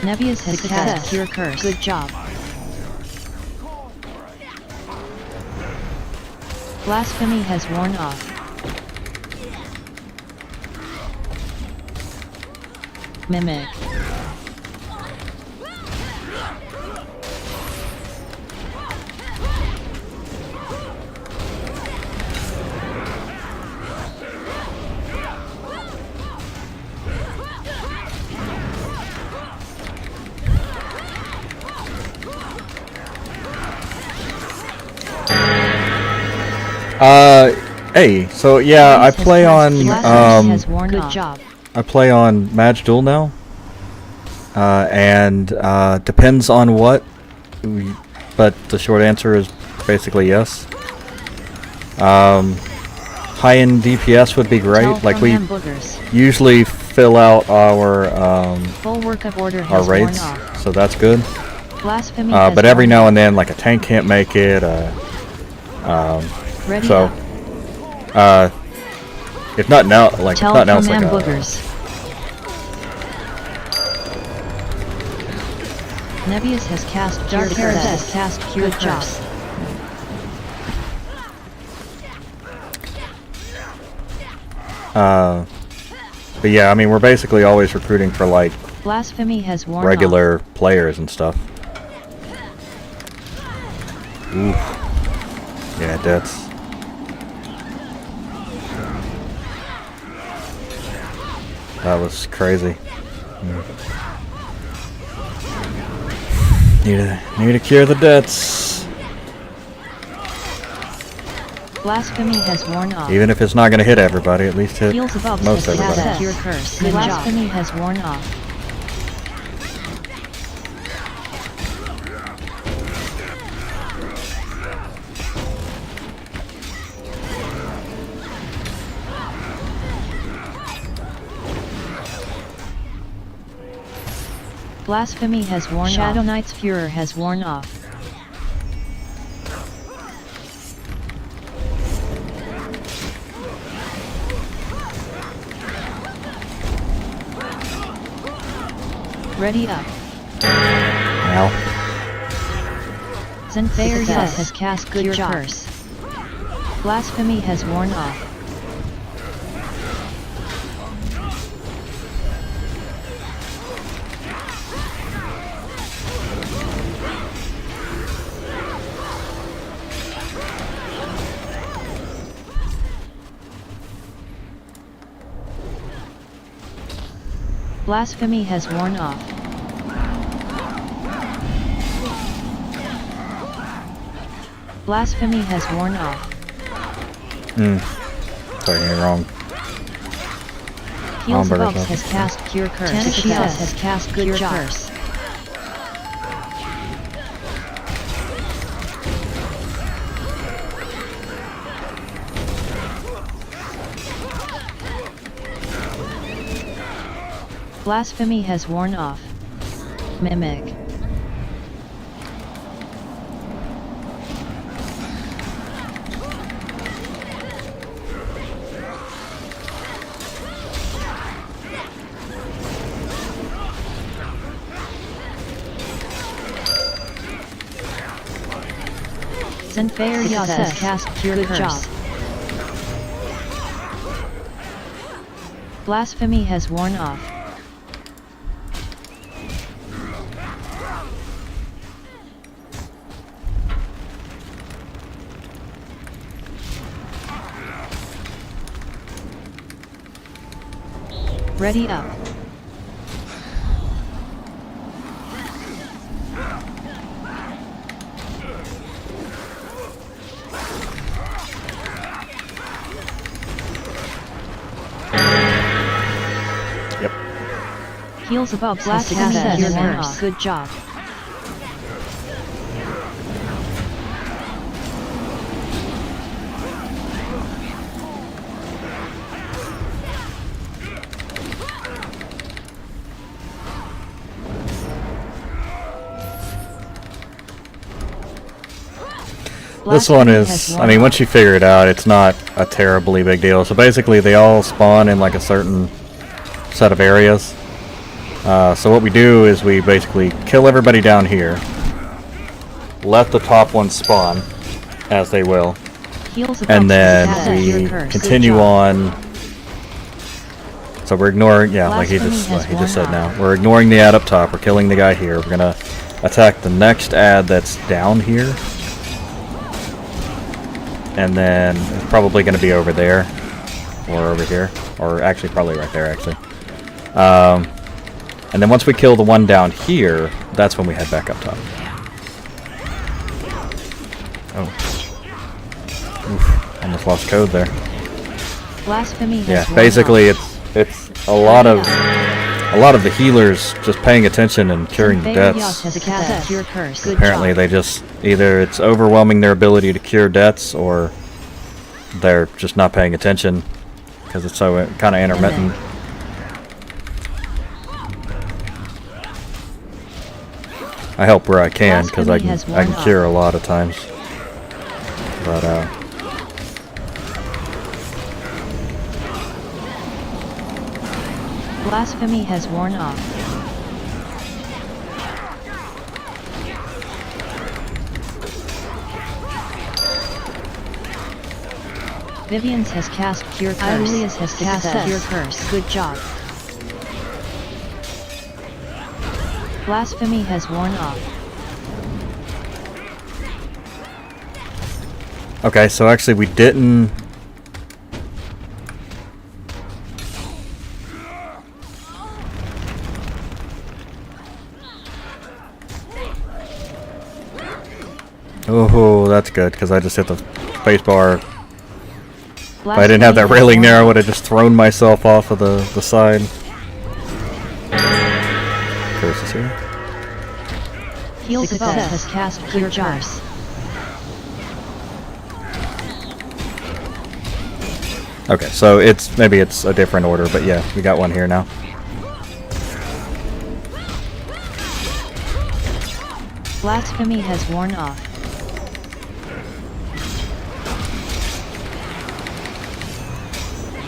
Nebius has cast Cure Curse. Good job. Blasphemy has worn off. Mimic. Hey, so yeah, I play on, Good job. I play on Madge Duel now. And depends on what, but the short answer is basically yes. High-end DPS would be great. Like, we usually fill out our full workup order our has raids, worn off. so that's good. Blasphemy But every now and then, like, a tank can't make it. Ready So, up. if not now, like, Tell if not now, it's like command boogers. Nebius has cast Dark Heresy has cast Cure Curse. But yeah, I mean, we're basically always recruiting for, like, Blasphemy has worn regular off. players and stuff. Oof. Yeah, that's... That was crazy. Need to cure the debts. Blasphemy has worn off. Even if it's not going to hit everybody, at least hit Heals above most has everybody. cast Cure Curse. Blasphemy has worn off. Blasphemy has worn off. Shadow Knight's Furor has worn off. Ready up. Now. Zenfeir has cast Cure Curse. Blasphemy has worn off. Blasphemy has worn off. Blasphemy has worn off. Sorry, you're wrong. Heals Hamburger above sauce. has cast Cure Curse. Tennis has cast Cure Curse. Blasphemy has worn off. Mimic. Zenfeir has cast Cure Curse. Blasphemy has worn off. Ready up. Yep. Heals above Blasphemy has worn off. Good job. This one is, I mean, once you figure it out, it's not a terribly big deal. So basically, they all spawn in like a certain set of areas. So what we do is we basically kill everybody down here, let the top ones spawn, as they will, Heals above and to then cast we Cure Curse. Good continue job. on. So we're ignoring, yeah, like he Blasphemy just has said worn now. We're ignoring the ad up top. We're killing the guy here. We're gonna attack the next ad that's down here, and then it's probably gonna be over there, or over here, or actually probably right there actually. And then once we kill the one down here, that's when we head back up top. Oh, oof, almost lost code there. Blasphemy has Yeah, worn basically off. it's a lot of the healers just paying attention and curing the Fair Yas deaths. has cast Cure Curse. Good Apparently job. they just either it's overwhelming their ability to cure deaths, or they're just not paying attention because it's so kind of intermittent. I help where I can because I Blasphemy can has worn cure a lot of times, but Blasphemy has worn off. Vivian's has cast Cure Curse. Ilias has cast Cure Curse. Good job. Blasphemy has worn off. okay. So actually, we didn't. Oh, that's good because I just hit the space bar. If I didn't have that railing there, I would have just thrown myself off of the side. Curse is here. Heals above has cast Cure Curse. Okay, so maybe it's a different order, but yeah, we got one here now. Blasphemy has worn off.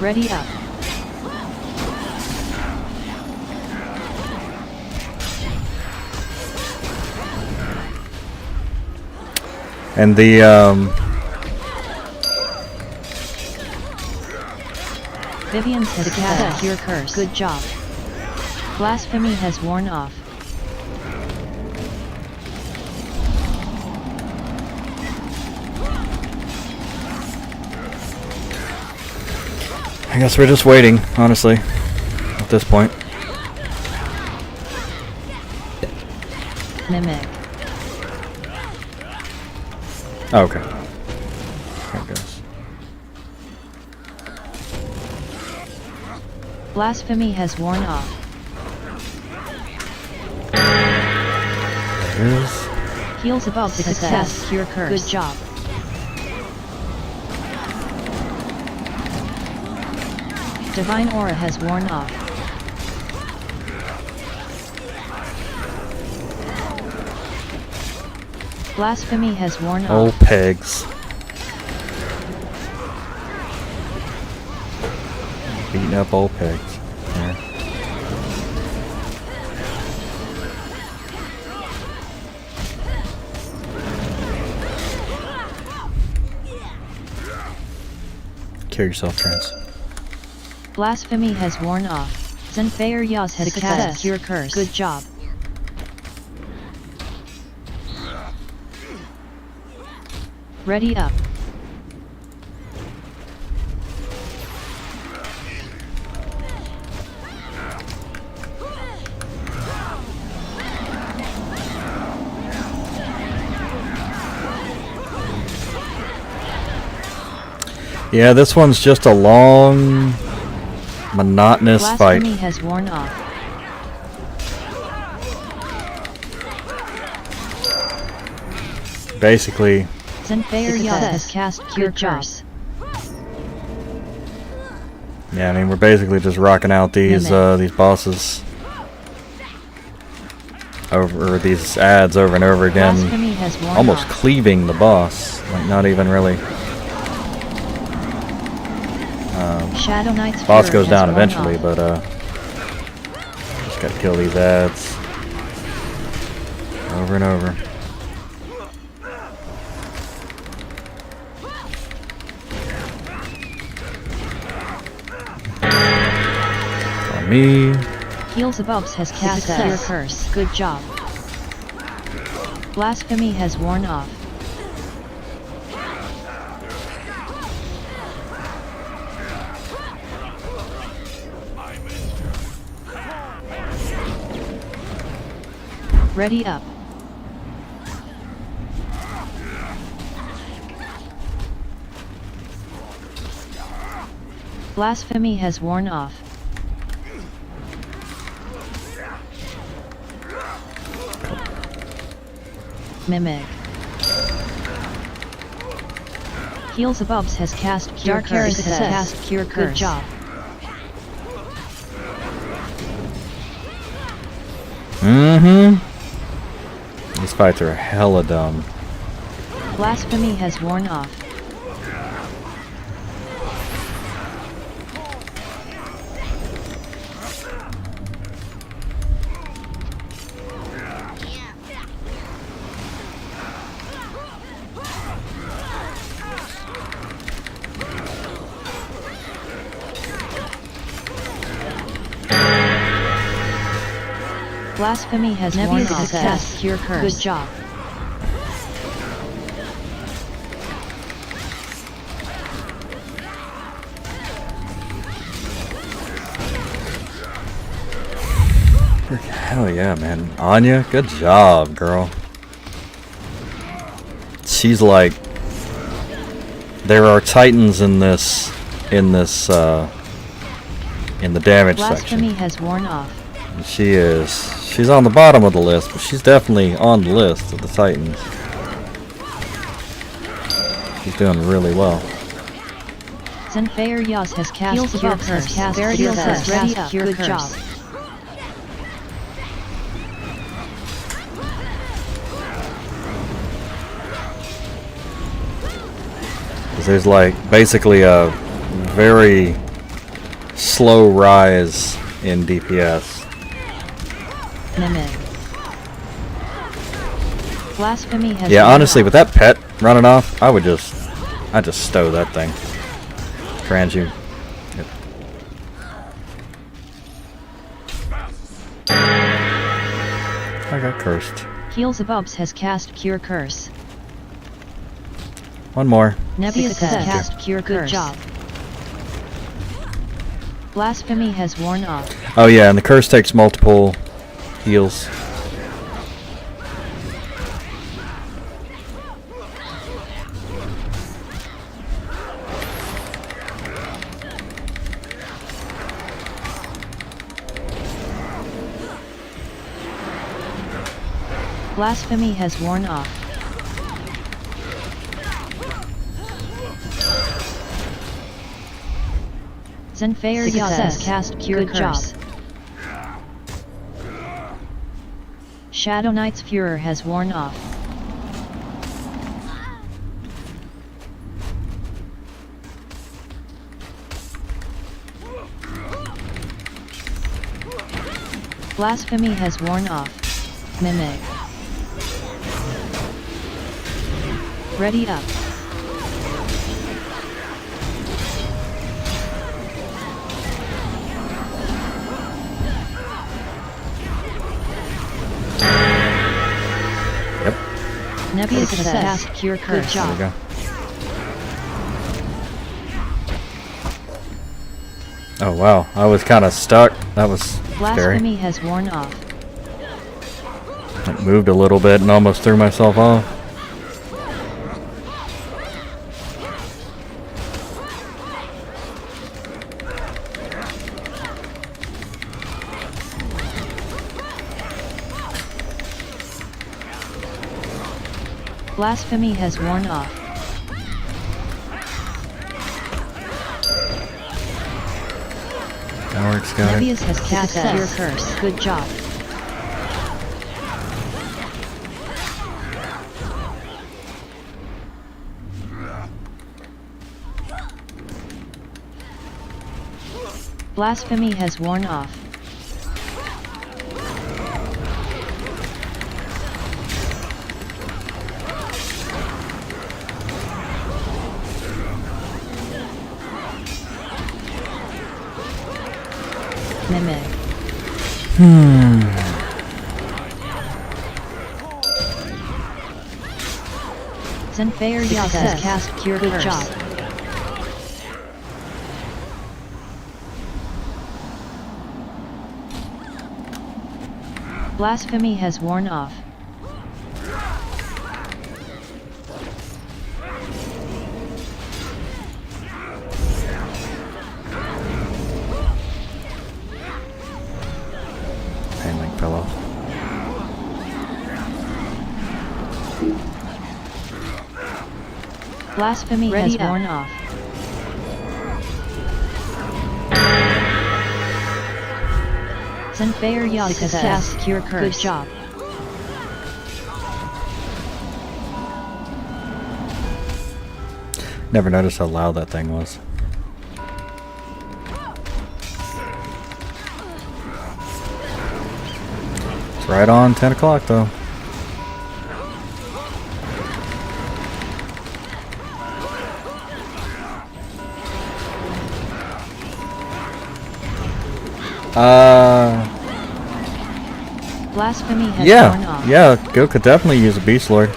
Ready up. And the Vivian's has cast Cure Curse. Good job. Blasphemy has worn off. I guess we're just waiting, honestly, at this point. Mimic. Oh, okay. I guess. Blasphemy has worn off. There it is. Heals above the cast Cure Curse. Good job. Divine Aura has worn off. Blasphemy has worn Old off. pegs. Beating up old pegs. There. Kill yourself, Trance. Blasphemy has worn off. Zenfair Yas has cast Cure Curse. Good job. Ready up. Yeah, this one's just a long, monotonous fight. Blasphemy has worn off. Basically, Zenfair Yas has cast Cure Curse. yeah, I mean, we're basically just rocking out these bosses over, or these ads over and over again, Blasphemy has worn almost off. cleaving the boss, like not even really. Shadow Knight's Boss Fury goes has down worn eventually, off. but just gotta kill these ads over and over. me. Beelzebubs has cast Cure Curse. Good job. Blasphemy has worn off. Ready up. Blasphemy has worn off. Mimic. Beelzebubs has cast Cure Curse. Has cast Cure Curse. Good job. These fights are hella dumb. Blasphemy has worn off. Blasphemy has worn off. Cast Cure Curse. Good job. Hell yeah, man. Anya, good job, girl. She's like, there are titans in this, in the damage Blasphemy section. has worn off. She's on the bottom of the list, but she's definitely on the list of the titans. She's doing really well. Zenfire Yaz has cast Cure Curse. Cast ready up. Good job. There's like basically a very slow rise in DPS. Mimic. Blasphemy has Yeah, worn honestly, off. with that pet running off, I'd just stow that thing. Transmute. Yep. I got cursed. Beelzebubs has cast Cure Curse. One more. Nebius has cast Cure Curse. Good job. Blasphemy has worn off. Oh yeah, and the curse takes multiple heals. Blasphemy has worn off. Zenfire Yaz has cast Cure Curse. Shadow Knight's Furor has worn off. Blasphemy has worn off. Mimic. Ready up. Yep. Nebius has cast Cure Curse. Good job. There we go. Oh wow, I was kind of stuck. That was scary. Blasphemy has worn off. I moved a little bit and almost threw myself off. Blasphemy has worn off. Alex got Nebius it. has cast Cure Curse. Good job. Blasphemy has worn off. Mimic. Zenfire Yas has cast Cure Curse. Good job. Blasphemy has worn off. Handling fell off. Blasphemy has worn off. Zenfire Yas has cast Cure Curse. Good job. Never noticed how loud that thing was. It's right on 10 o'clock though. Blasphemy has worn off. Yeah, Gil could definitely use a Beast Lord.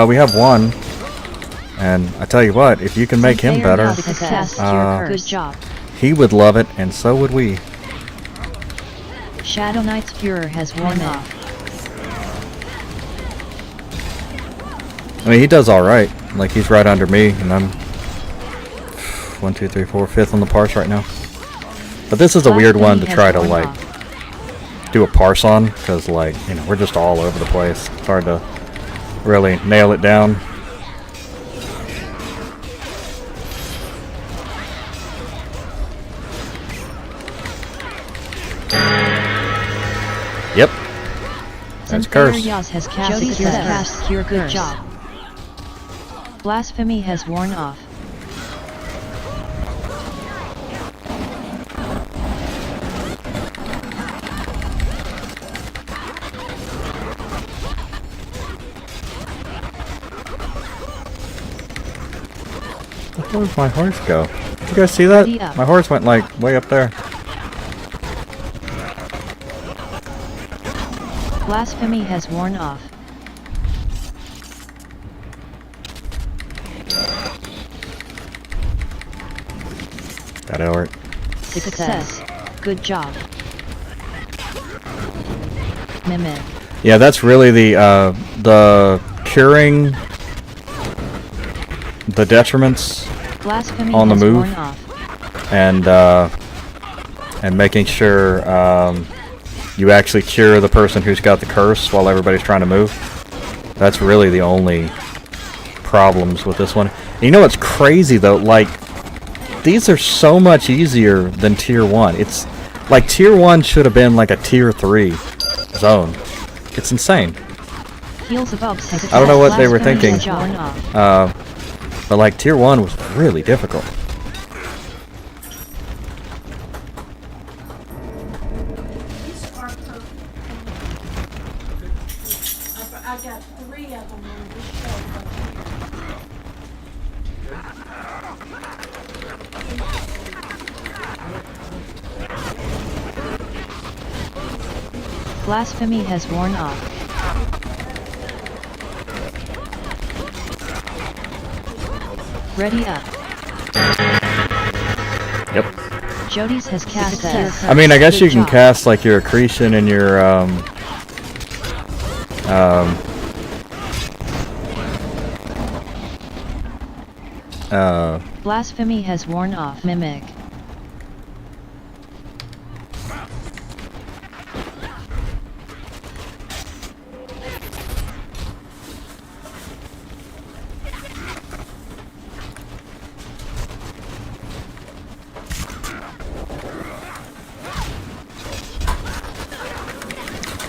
We have one. And I tell you what, if you can make him better, Good job. he would love it, and so would we. Shadow Knight's Furor has worn off. I mean, he does alright. Like, he's right under me, and I'm 1, 2, 3, 4, 5th on the parse right now. But this is a weird one to try to, like, do a parse on, because, like, you know, we're just all over the place. It's hard to really nail it down. Yep. That's curse. Yas has cast Cure Good job. Blasphemy has worn off. Where did my horse go? Did you guys see that? My horse went like way up there. Blasphemy has worn off. That'll work. Success. Good job. Mimic. Yeah, that's really the curing the detriments Blasphemy on the has move, worn off. and making sure you actually cure the person who's got the curse while everybody's trying to move. That's really the only problems with this one. And you know what's crazy though? Like, these are so much easier than Tier 1. It's like Tier 1 should have been like a Tier 3 zone. It's insane. Heals above. I don't know what they were Blasphemy thinking. has worn off. But like Tier 1 was really difficult. These are perfect. I got 3 of them on this Blasphemy has worn off. Ready up. Yep. Jody's has cast Cure I mean, I guess Good you can job. cast like your accretion and your Blasphemy has worn off. Mimic.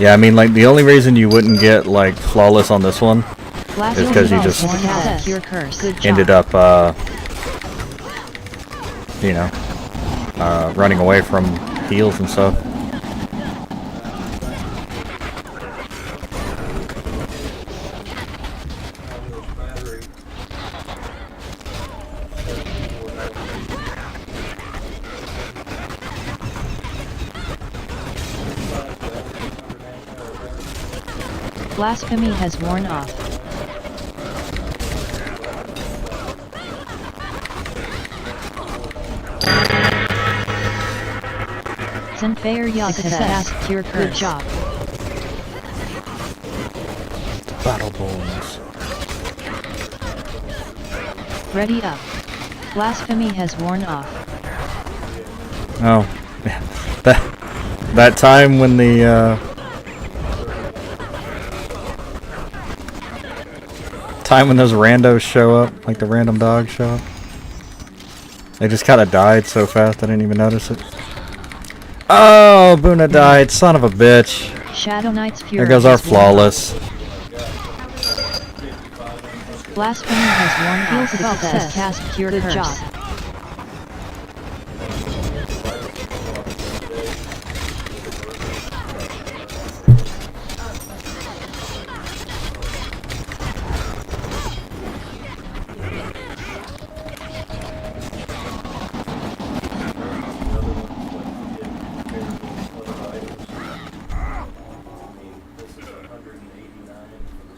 yeah, I mean, like the only reason you wouldn't get like flawless on this one Blasphemy because you has just worn off. Cure Curse. Good job. ended up you know, running away from heals and stuff. Blasphemy has worn off. Zenfire Yogg has cast Cure Curse. Good job. Battle Bones. Ready up. Blasphemy has worn off. Oh, that time when the time when those randos show up, like the random dogs show up. They just kind of died so fast I didn't even notice it. Oh, Boona died, son of a bitch. Shadow Knight's Fury. There goes our flawless. Blasphemy has worn off. Success. Cast Cure Curse. Good job.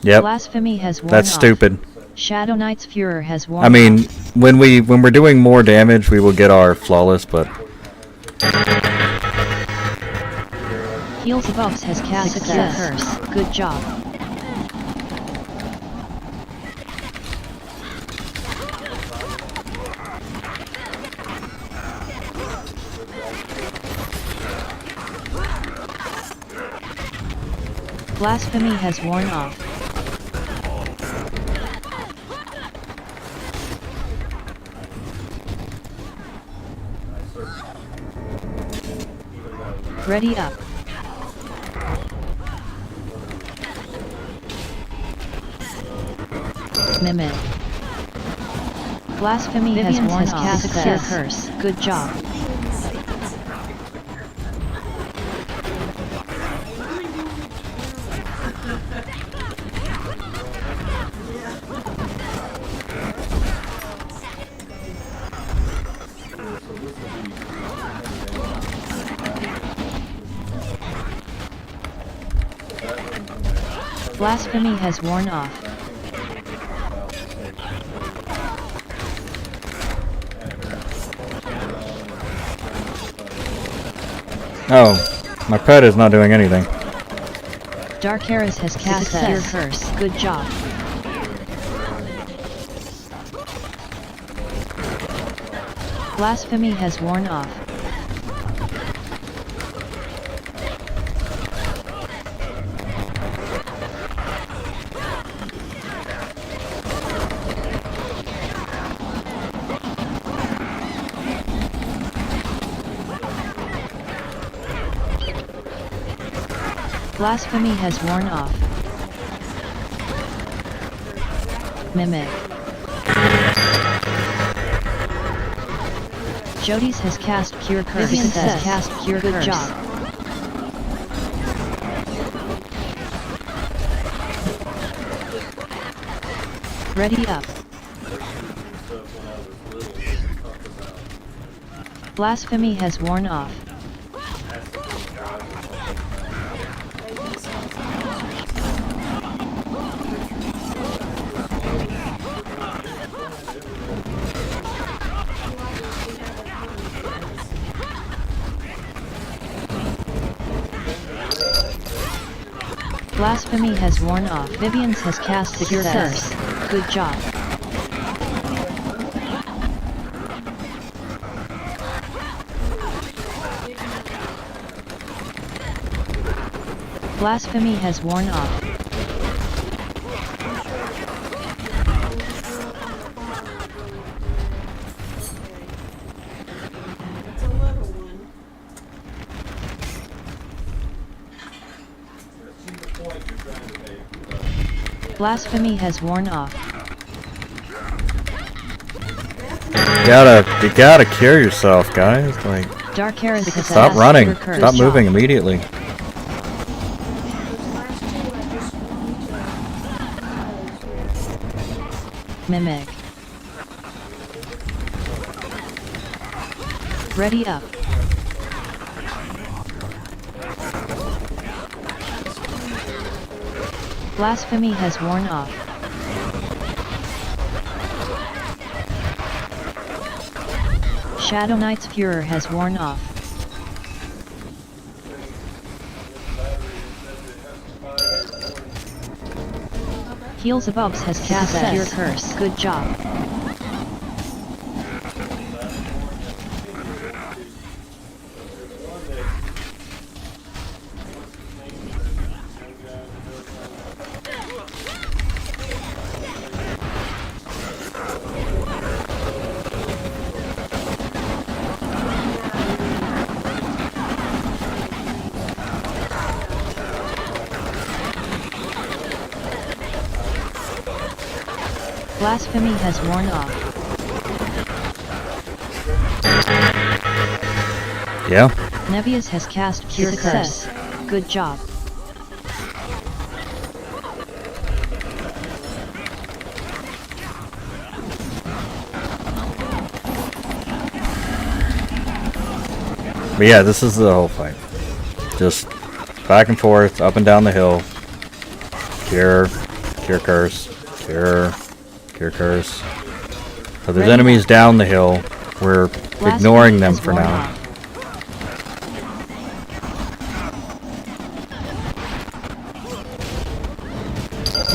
Yep. Blasphemy has worn That's off. stupid. Shadow Knight's Fury has worn I mean, off. when we're doing more damage, we will get our flawless, but Heals Buffs has cast Cure Curse. Good job. Blasphemy has worn off. Ready up. Mimic. Blasphemy has worn off. Cast Cure Curse. Good job. Blasphemy has worn off. oh, my pet is not doing anything. Dark Eris has cast Cure Curse. Good job. Blasphemy has worn off. Blasphemy has worn off. Mimic. Jody's has cast Cure Curse. Vivian's has cast Cure Curse. Good job. Ready up. Blasphemy has worn off. Blasphemy has worn off. Vivian's has cast Cure Curse. Good job. Blasphemy has worn off. It's a little one. Blasphemy has worn off. You gotta cure yourself, guys. Like, Dark Eris has stop cast running. Cure Curse. Stop Good moving job. immediately. Those last two I just want to Mimic. Ready up. Blasphemy has worn off. Shadow Knight's Furor has worn off. Heals Above's has cast Cure Curse. Good job. Blasphemy has worn off. Yeah. Nebius has cast Cure Curse. Good job. But yeah, this is the whole fight. Just back and forth, up and down the hill. Cure Curse, Cure Curse. So there's enemies down the hill. We're ignoring them for now.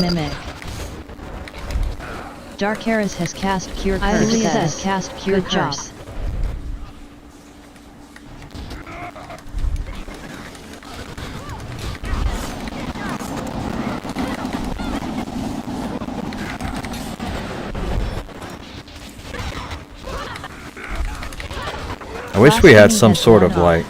Mimic. Dark Eras has cast Cure Curse. Has cast Cure Curse. I wish we had some sort of like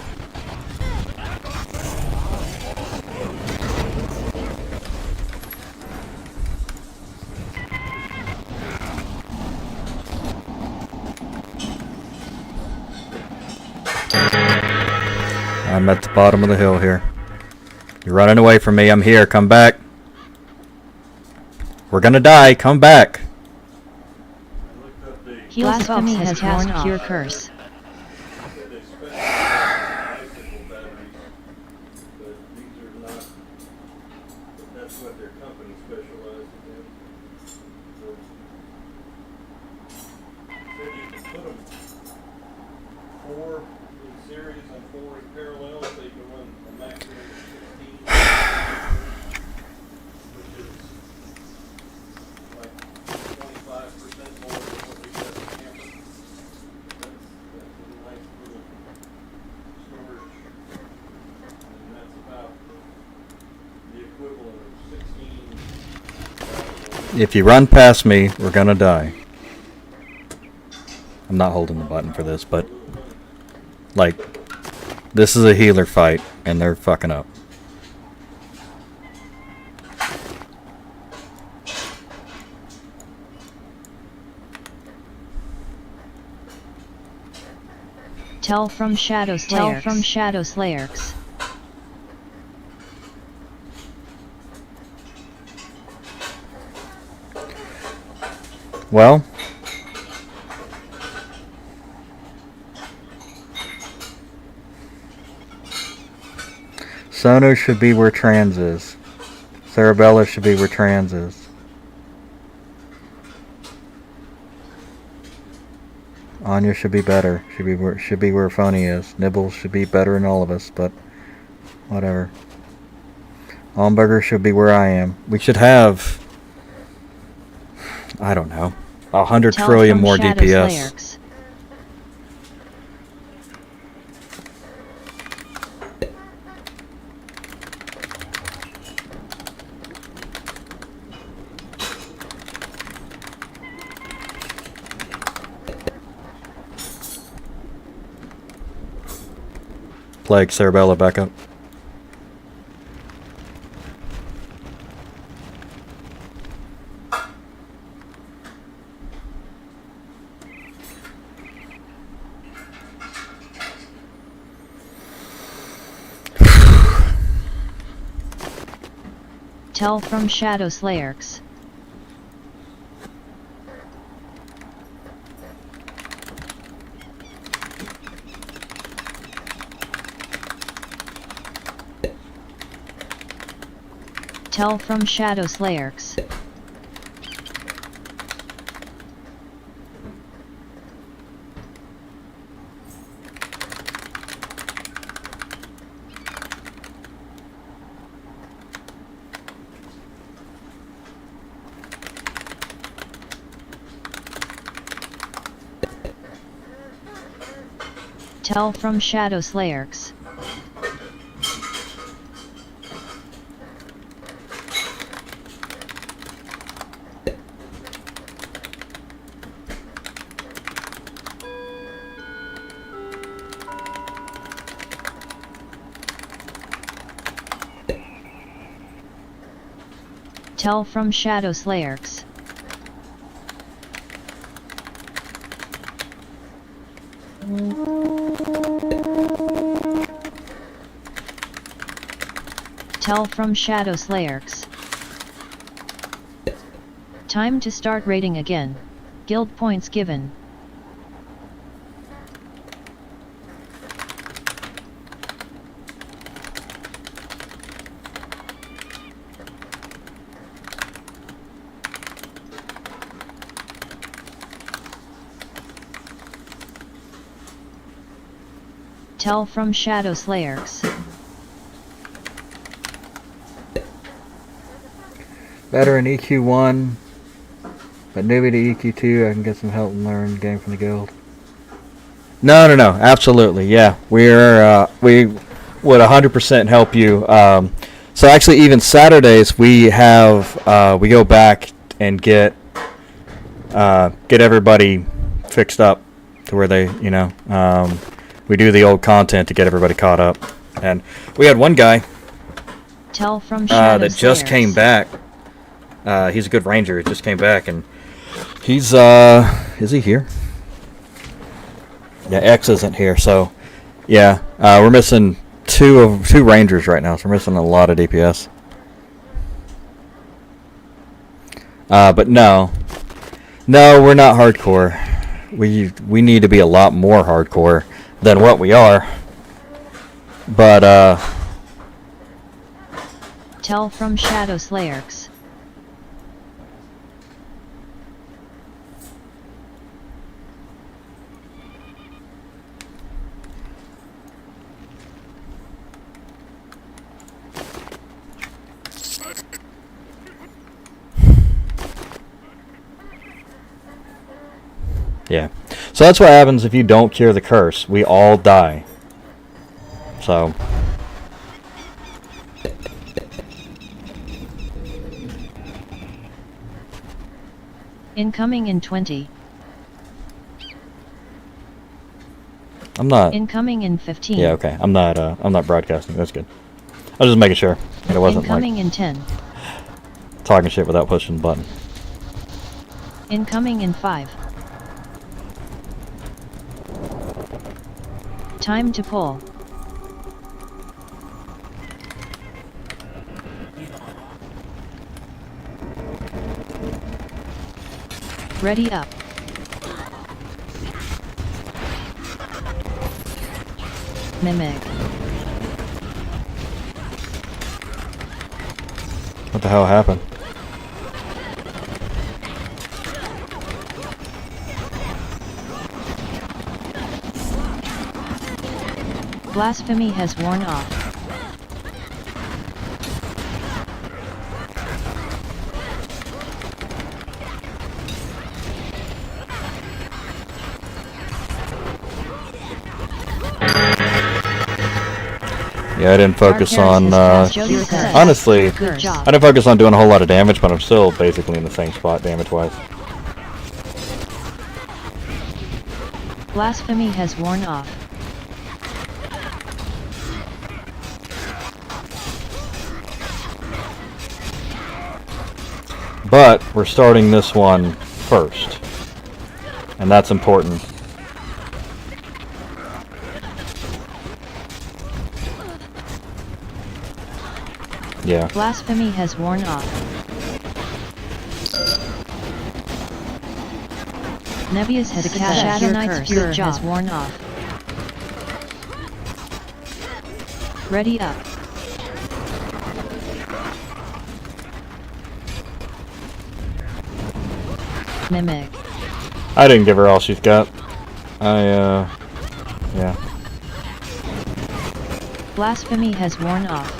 I'm at the bottom of the hill here. You're running away from me. I'm here. Come back. We're gonna die. Come back. Blasphemy has cast Cure Curse. If you run past me, we're gonna die. I'm not holding the button for this, but like, this is a healer fight, and they're fucking up. Tell from Shadow Slayers. Tell from Shadow Slayers. Well, Sono should be where Trans is. Cerebella should be where Trans is. Anya should be better. Should be where Phony is. Nibbles should be better than all of us, but whatever. Almberger should be where I am. We should have, I don't know, 100 trillion more DPS. Slayers. Plague, Cerebella, back up. Tell from Shadow Slayers. Tell from Shadow Slayers. Tell from Shadow Slayers. Tell from Shadow Slayers. Tell from Shadow Slayers. Time to start raiding again. Guild points given. Tell from Shadow Slayers. Veteran EQ1, but newbie to EQ2. I can get some help and learn game from the guild. No, absolutely, yeah. We would 100% help you. So actually, even Saturdays we have we go back and get everybody fixed up to where they, we do the old content to get everybody caught up. And we had one guy Tell from Shadow that just Slayers. came back. He's a good ranger. He just came back, and he's is he here? Yeah, X isn't here, so yeah, we're missing two rangers right now, so we're missing a lot of DPS. But no, we're not hardcore. We need to be a lot more hardcore than what we are. But Tell from Shadow Slayers. yeah, so that's what happens if you don't cure the curse. We all die. So Incoming in 20. I'm not. Incoming in 15. Yeah, okay. I'm not broadcasting. That's good. I was just making sure it wasn't Incoming like in 10. talking shit without pushing the button. Incoming in 5. Time to pull. Ready up. Mimic. What the hell happened? Blasphemy has worn off. Yeah, I didn't focus on, honestly, Good job. I didn't focus on doing a whole lot of damage, but I'm still basically in the same spot damage-wise. Blasphemy has worn off. But we're starting this one first, and that's important. Yeah. Blasphemy has worn off. Nebius has cast Shadow Knight's Fury has worn off. Ready up. Mimic. I didn't give her all she's got. Yeah. Blasphemy has worn off.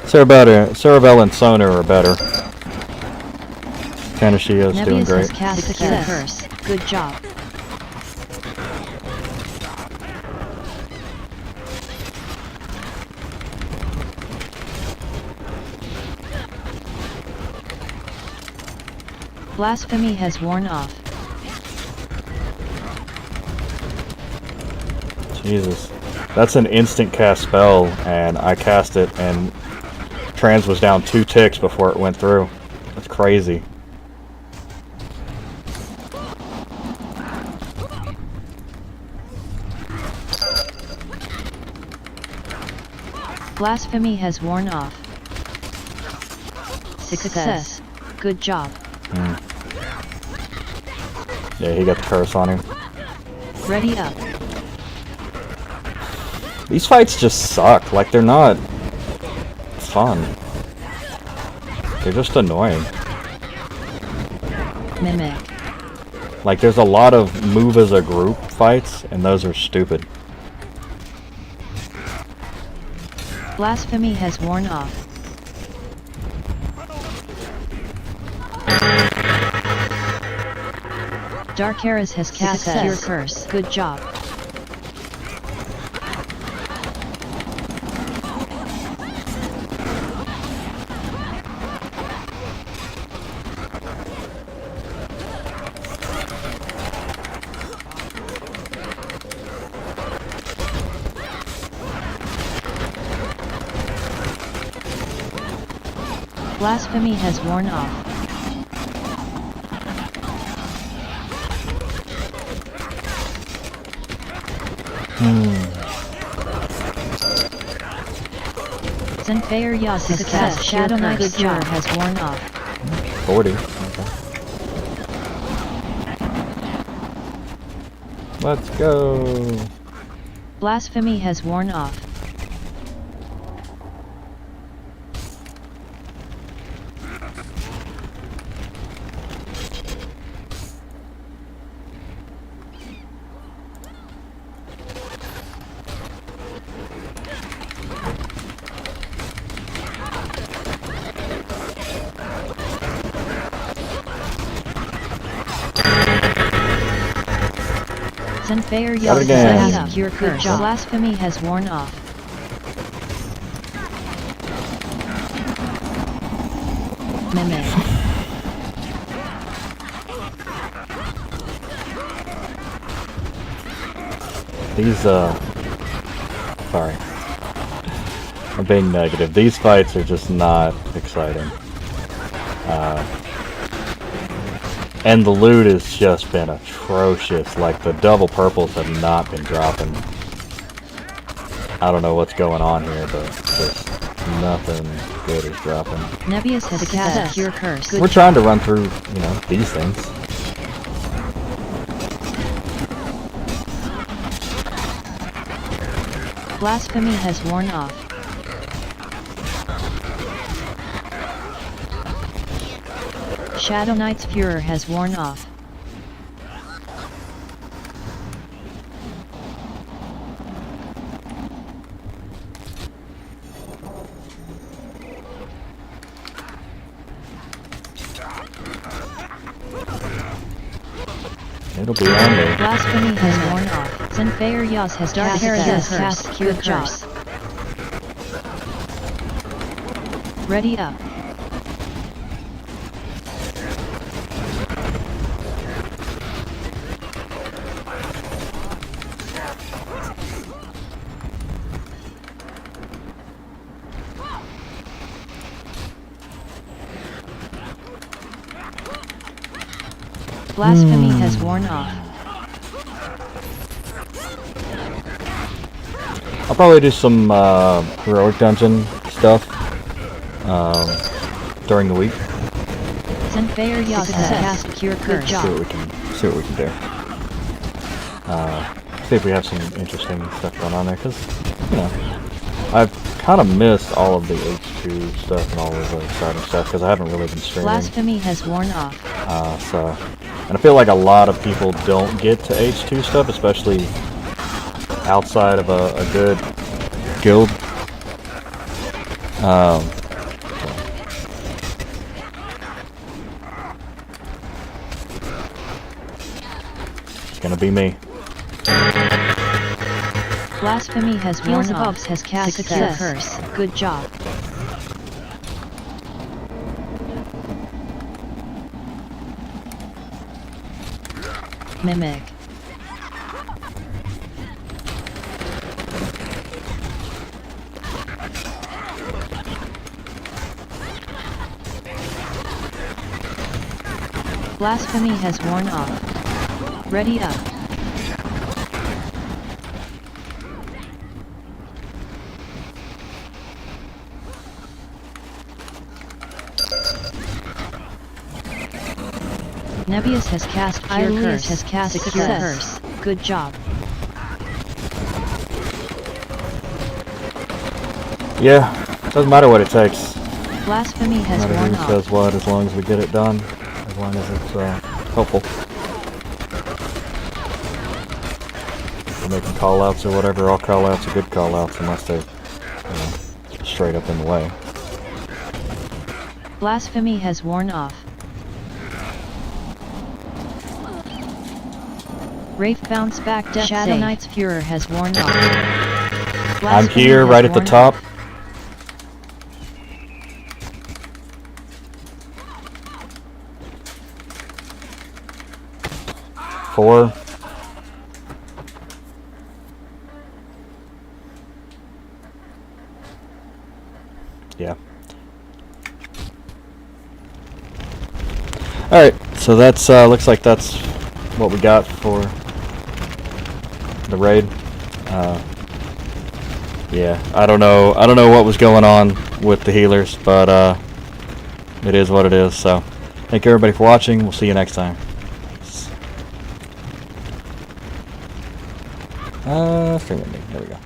Cerebell and Sona are better. Kanashio's doing Nebius great. has cast Cure Curse. Good job. Blasphemy has worn off. Jesus. That's an instant cast spell, and I cast it, and Trans was down 2 ticks before it went through. That's crazy. Blasphemy has worn off. Success. Good job. Yeah, he got the curse on him. Ready up. These fights just suck. Like, they're not fun. They're just annoying. Mimic. Like, there's a lot of move as a group fights, and those are stupid. Blasphemy has worn off. Dark Eras has cast Cure Curse. Good job. Blasphemy has worn off. Zenfire Yas has cast Shadow Knight's Cure has worn off. 40. Okay. Let's go. Blasphemy has worn off. Zenfire Yas has cast Cure Curse. Blasphemy has worn off. Mimic. These, sorry. I'm being negative. These fights are just not exciting. And the loot has just been atrocious. Like, the double purples have not been dropping. I don't know what's going on here, but just nothing good is dropping. Nebius has cast Cure Curse. We're trying to run through, you know, these things. Blasphemy has worn off. Shadow Knight's Furor has worn off. It'll be on there. Blasphemy has worn off. Zenfire Yas has cast Cure Curse. Ready up. Blasphemy has worn off. I'll probably do some heroic dungeon stuff during the week. Zenfire Yas has cast Cure Curse. See what we can do. See if we have some interesting stuff going on there, because, you know, I've kind of missed all of the H2 stuff and all of the exciting stuff, because I haven't really been streaming. Blasphemy has worn off. And I feel like a lot of people don't get to H2 stuff, especially outside of a good guild. It's gonna be me. Blasphemy has worn off. Has cast secure curse. Good job. Mimic. Blasphemy has worn off. Ready up. Nebius has cast cure curse. Has cast secure curse. Good job. Yeah, doesn't matter what it takes. Blasphemy has No matter worn who off. says what, as long as we get it done, as long as it's helpful. If we're making call-outs or whatever, all call-outs are good call-outs unless they're straight up in the way. Blasphemy has worn off. Wraith bounce back death Shadow save. Knight's Furor has worn off. I'm here, right at the top. Four. Yeah. Alright, so that's looks like that's what we got for the raid. Yeah, I don't know what was going on with the healers, but it is what it is. So thank you everybody for watching. We'll see you next time. Stream with me. There we go.